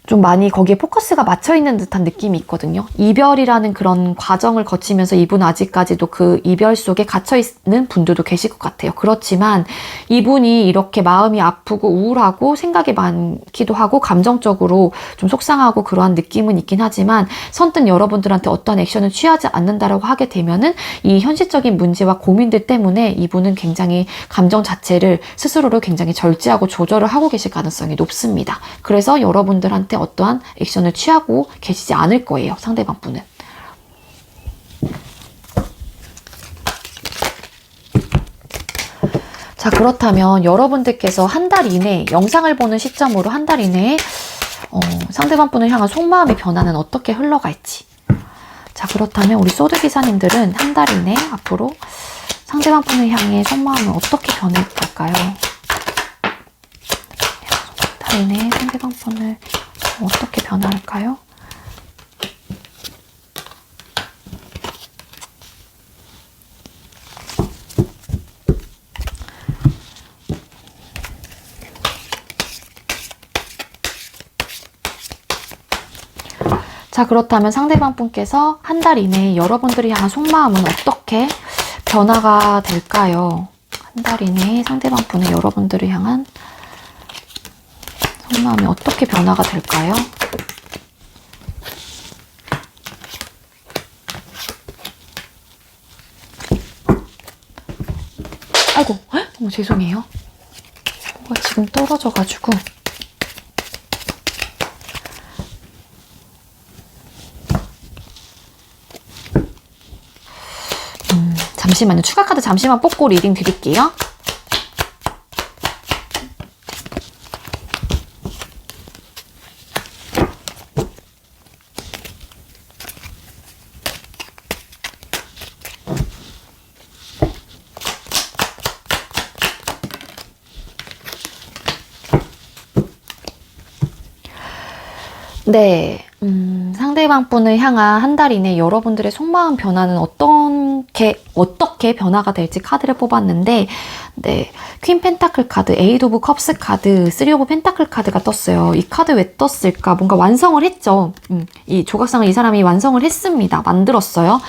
좀 많이 거기에 포커스가 맞춰있는 듯한 느낌이 있거든요. 이별이라는 그런 과정을 거치면서 이분 아직까지도 그 이별 속에 갇혀있는 분들도 계실 것 같아요. 그렇지만 이분이 이렇게 마음이 아프고 우울하고 생각이 많기도 하고 감정적으로 좀 속상하고 그러한 느낌은 있긴 하지만 선뜻 여러분들한테 어떤 액션을 취하지 않는다라고 하게 되면은 이 현실적인 문제와 고민들 때문에 이분은 굉장히 감정 자체를 스스로를 굉장히 절제하고 조절을 하고 계실 가능성이 높습니다. 그래서 여러분들한테 어떠한 액션을 취하고 계시지 않을 거예요. 상대방 분은. 자, 그렇다면 여러분들께서 한 달 이내 영상을 보는 시점으로 한 달 이내에 상대방 분을 향한 속마음의 변화는 어떻게 흘러갈지. 자, 그렇다면 우리 소드 기사님들은 한 달 이내 앞으로 상대방 분을 향해 속마음은 어떻게 변할까요? 한 달 이내 상대방 분을 어떻게 변화할까요? 자, 그렇다면 상대방 분께서 한 달 이내에 여러분들이 향한 속마음은 어떻게 변화가 될까요? 한 달 이내에 상대방 분의 여러분들을 향한 속마음이 어떻게 변화가 될까요? 아이고, 너무 죄송해요. 뭐가 지금 떨어져가지고. 잠시만요. 추가 카드 잠시만 뽑고 리딩 드릴게요. 네, 상대방 분을 향한 한 달 이내 여러분들의 속마음 변화는 어떻게 변화가 될지 카드를 뽑았는데, 네, 퀸 펜타클 카드, 에이드 오브 컵스 카드, 쓰리 오브 펜타클 카드가 떴어요. 이 카드 왜 떴을까? 뭔가 완성을 했죠. 이 조각상을 이 사람이 완성을 했습니다. 만들었어요.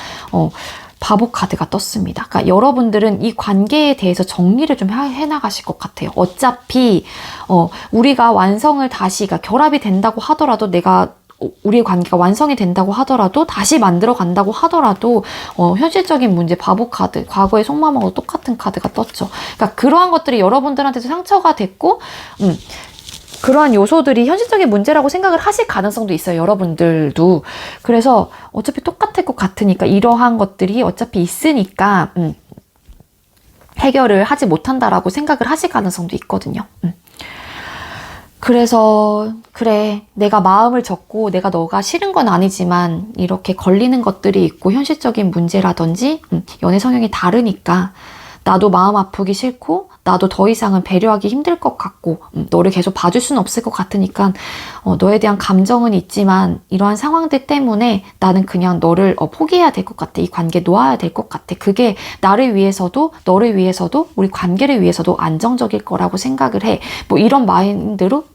바보 카드가 떴습니다. 그러니까 여러분들은 이 관계에 대해서 정리를 좀 해나가실 것 같아요. 어차피 우리가 완성을 다시, 그러니까 결합이 된다고 하더라도 우리의 관계가 완성이 된다고 하더라도 다시 만들어 간다고 하더라도 현실적인 문제 바보 카드, 과거의 속마음하고 똑같은 카드가 떴죠. 그러니까 그러한 것들이 여러분들한테도 상처가 됐고 그러한 요소들이 현실적인 문제라고 생각을 하실 가능성도 있어요. 여러분들도. 그래서 어차피 똑같을 것 같으니까 이러한 것들이 어차피 있으니까 해결을 하지 못한다라고 생각을 하실 가능성도 있거든요. 그래서 그래, 내가 마음을 접고 내가 너가 싫은 건 아니지만 이렇게 걸리는 것들이 있고 현실적인 문제라든지 연애 성향이 다르니까 나도 마음 아프기 싫고 나도 더 이상은 배려하기 힘들 것 같고 너를 계속 봐줄 수는 없을 것 같으니까 너에 대한 감정은 있지만 이러한 상황들 때문에 나는 그냥 너를 포기해야 될 것 같아. 이 관계 놓아야 될 것 같아. 그게 나를 위해서도 너를 위해서도 우리 관계를 위해서도 안정적일 거라고 생각을 해. 이런 마인드로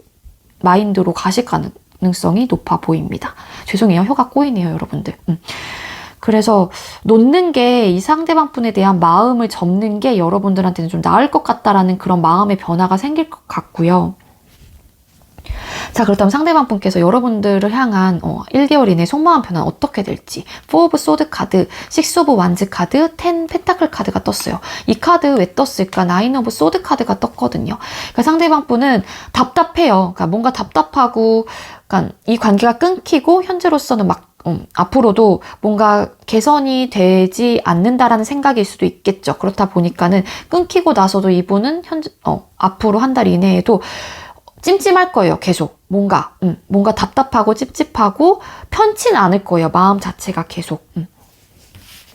가실 가능성이 높아 보입니다. 죄송해요. 혀가 꼬이네요, 여러분들. 그래서 놓는 게 이 상대방 분에 대한 마음을 접는 게 여러분들한테는 좀 나을 것 같다라는 그런 마음의 변화가 생길 것 같고요. 자, 그렇다면 상대방 분께서 여러분들을 향한 1개월 이내 속마음 변화는 어떻게 될지. 4 오브 소드 카드, 6 오브 완즈 카드, 10 펜타클 카드가 떴어요. 이 카드 왜 떴을까? 9 오브 소드 카드가 떴거든요. 그러니까 상대방 분은 답답해요. 그러니까 뭔가 답답하고, 그러니까 이 관계가 끊기고 현재로서는 막 앞으로도 뭔가 개선이 되지 않는다라는 생각일 수도 있겠죠. 그렇다 보니까는 끊기고 나서도 이분은 앞으로 한 달 이내에도 찜찜할 거예요. 계속 뭔가 답답하고 찝찝하고 편치는 않을 거예요. 마음 자체가 계속.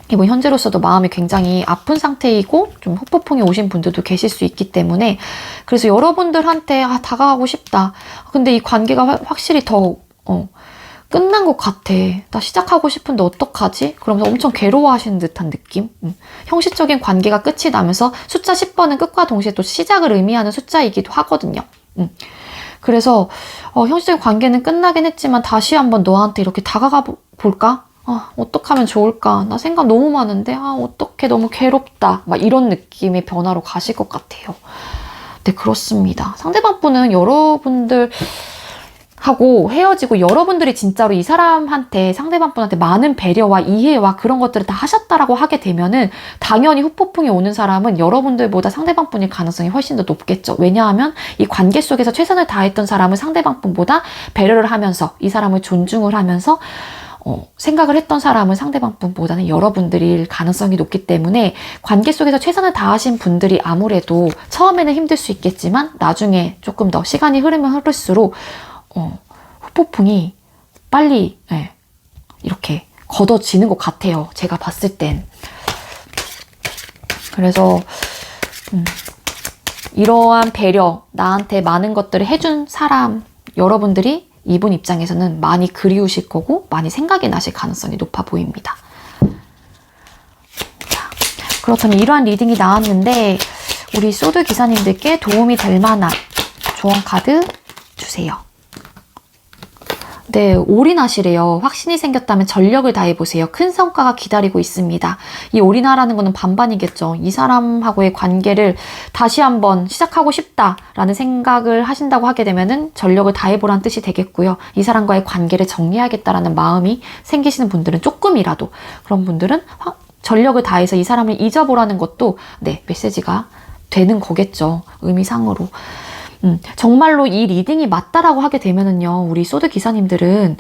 이번 현재로서도 마음이 굉장히 아픈 상태이고 좀 후폭풍이 오신 분들도 계실 수 있기 때문에, 그래서 여러분들한테 다가가고 싶다. 근데 이 관계가 확실히 더 끝난 것 같아. 나 시작하고 싶은데 어떡하지? 그러면서 엄청 괴로워하시는 듯한 느낌? 형식적인 관계가 끝이 나면서 숫자 10번은 끝과 동시에 또 시작을 의미하는 숫자이기도 하거든요. 그래서 형식적인 관계는 끝나긴 했지만 다시 한번 너한테 이렇게 다가가 볼까? 어떻게 하면 좋을까? 나 생각 너무 많은데 어떡해, 너무 괴롭다. 막 이런 느낌의 변화로 가실 것 같아요. 네, 그렇습니다. 상대방 분은 여러분들 하고 헤어지고 여러분들이 진짜로 이 사람한테, 상대방 분한테 많은 배려와 이해와 그런 것들을 다 하셨다라고 하게 되면은 당연히 후폭풍이 오는 사람은 여러분들보다 상대방 분일 가능성이 훨씬 더 높겠죠. 왜냐하면 이 관계 속에서 최선을 다했던 사람은 상대방 분보다 배려를 하면서 이 사람을 존중을 하면서 생각을 했던 사람은 상대방 분보다는 여러분들일 가능성이 높기 때문에 관계 속에서 최선을 다하신 분들이 아무래도 처음에는 힘들 수 있겠지만 나중에 조금 더 시간이 흐르면 흐를수록 후폭풍이 빨리 이렇게 걷어지는 것 같아요. 제가 봤을 땐. 그래서 이러한 배려, 나한테 많은 것들을 해준 사람, 여러분들이 이분 입장에서는 많이 그리우실 거고 많이 생각이 나실 가능성이 높아 보입니다. 자, 그렇다면 이러한 리딩이 나왔는데 우리 소드 기사님들께 도움이 될 만한 조언 카드 주세요. 네, 올인하시래요. 확신이 생겼다면 전력을 다해보세요. 큰 성과가 기다리고 있습니다. 이 올인하라는 거는 반반이겠죠. 이 사람하고의 관계를 다시 한번 시작하고 싶다라는 생각을 하신다고 하게 되면은 전력을 다해보라는 뜻이 되겠고요. 이 사람과의 관계를 정리하겠다라는 마음이 생기시는 분들은 조금이라도, 그런 분들은 전력을 다해서 이 사람을 잊어보라는 것도 메시지가 되는 거겠죠. 의미상으로. 정말로 이 리딩이 맞다라고 하게 되면은요, 우리 소드 기사님들은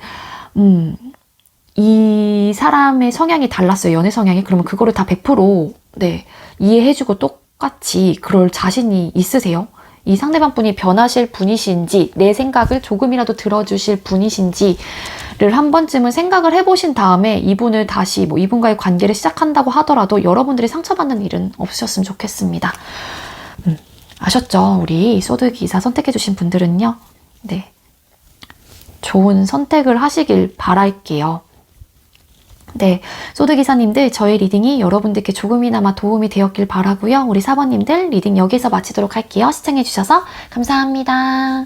이 사람의 성향이 달랐어요. 연애 성향이. 그러면 그거를 다 100% 이해해주고 똑같이 그럴 자신이 있으세요? 이 상대방 분이 변하실 분이신지, 내 생각을 조금이라도 들어주실 분이신지를 한 번쯤은 생각을 해보신 다음에 이분을 다시 이분과의 관계를 시작한다고 하더라도 여러분들이 상처받는 일은 없으셨으면 좋겠습니다. 아셨죠? 우리 소드 기사 선택해주신 분들은요. 네, 좋은 선택을 하시길 바랄게요. 네, 소드 기사님들, 저의 리딩이 여러분들께 조금이나마 도움이 되었길 바라고요. 우리 사번님들 리딩 여기서 마치도록 할게요. 시청해주셔서 감사합니다.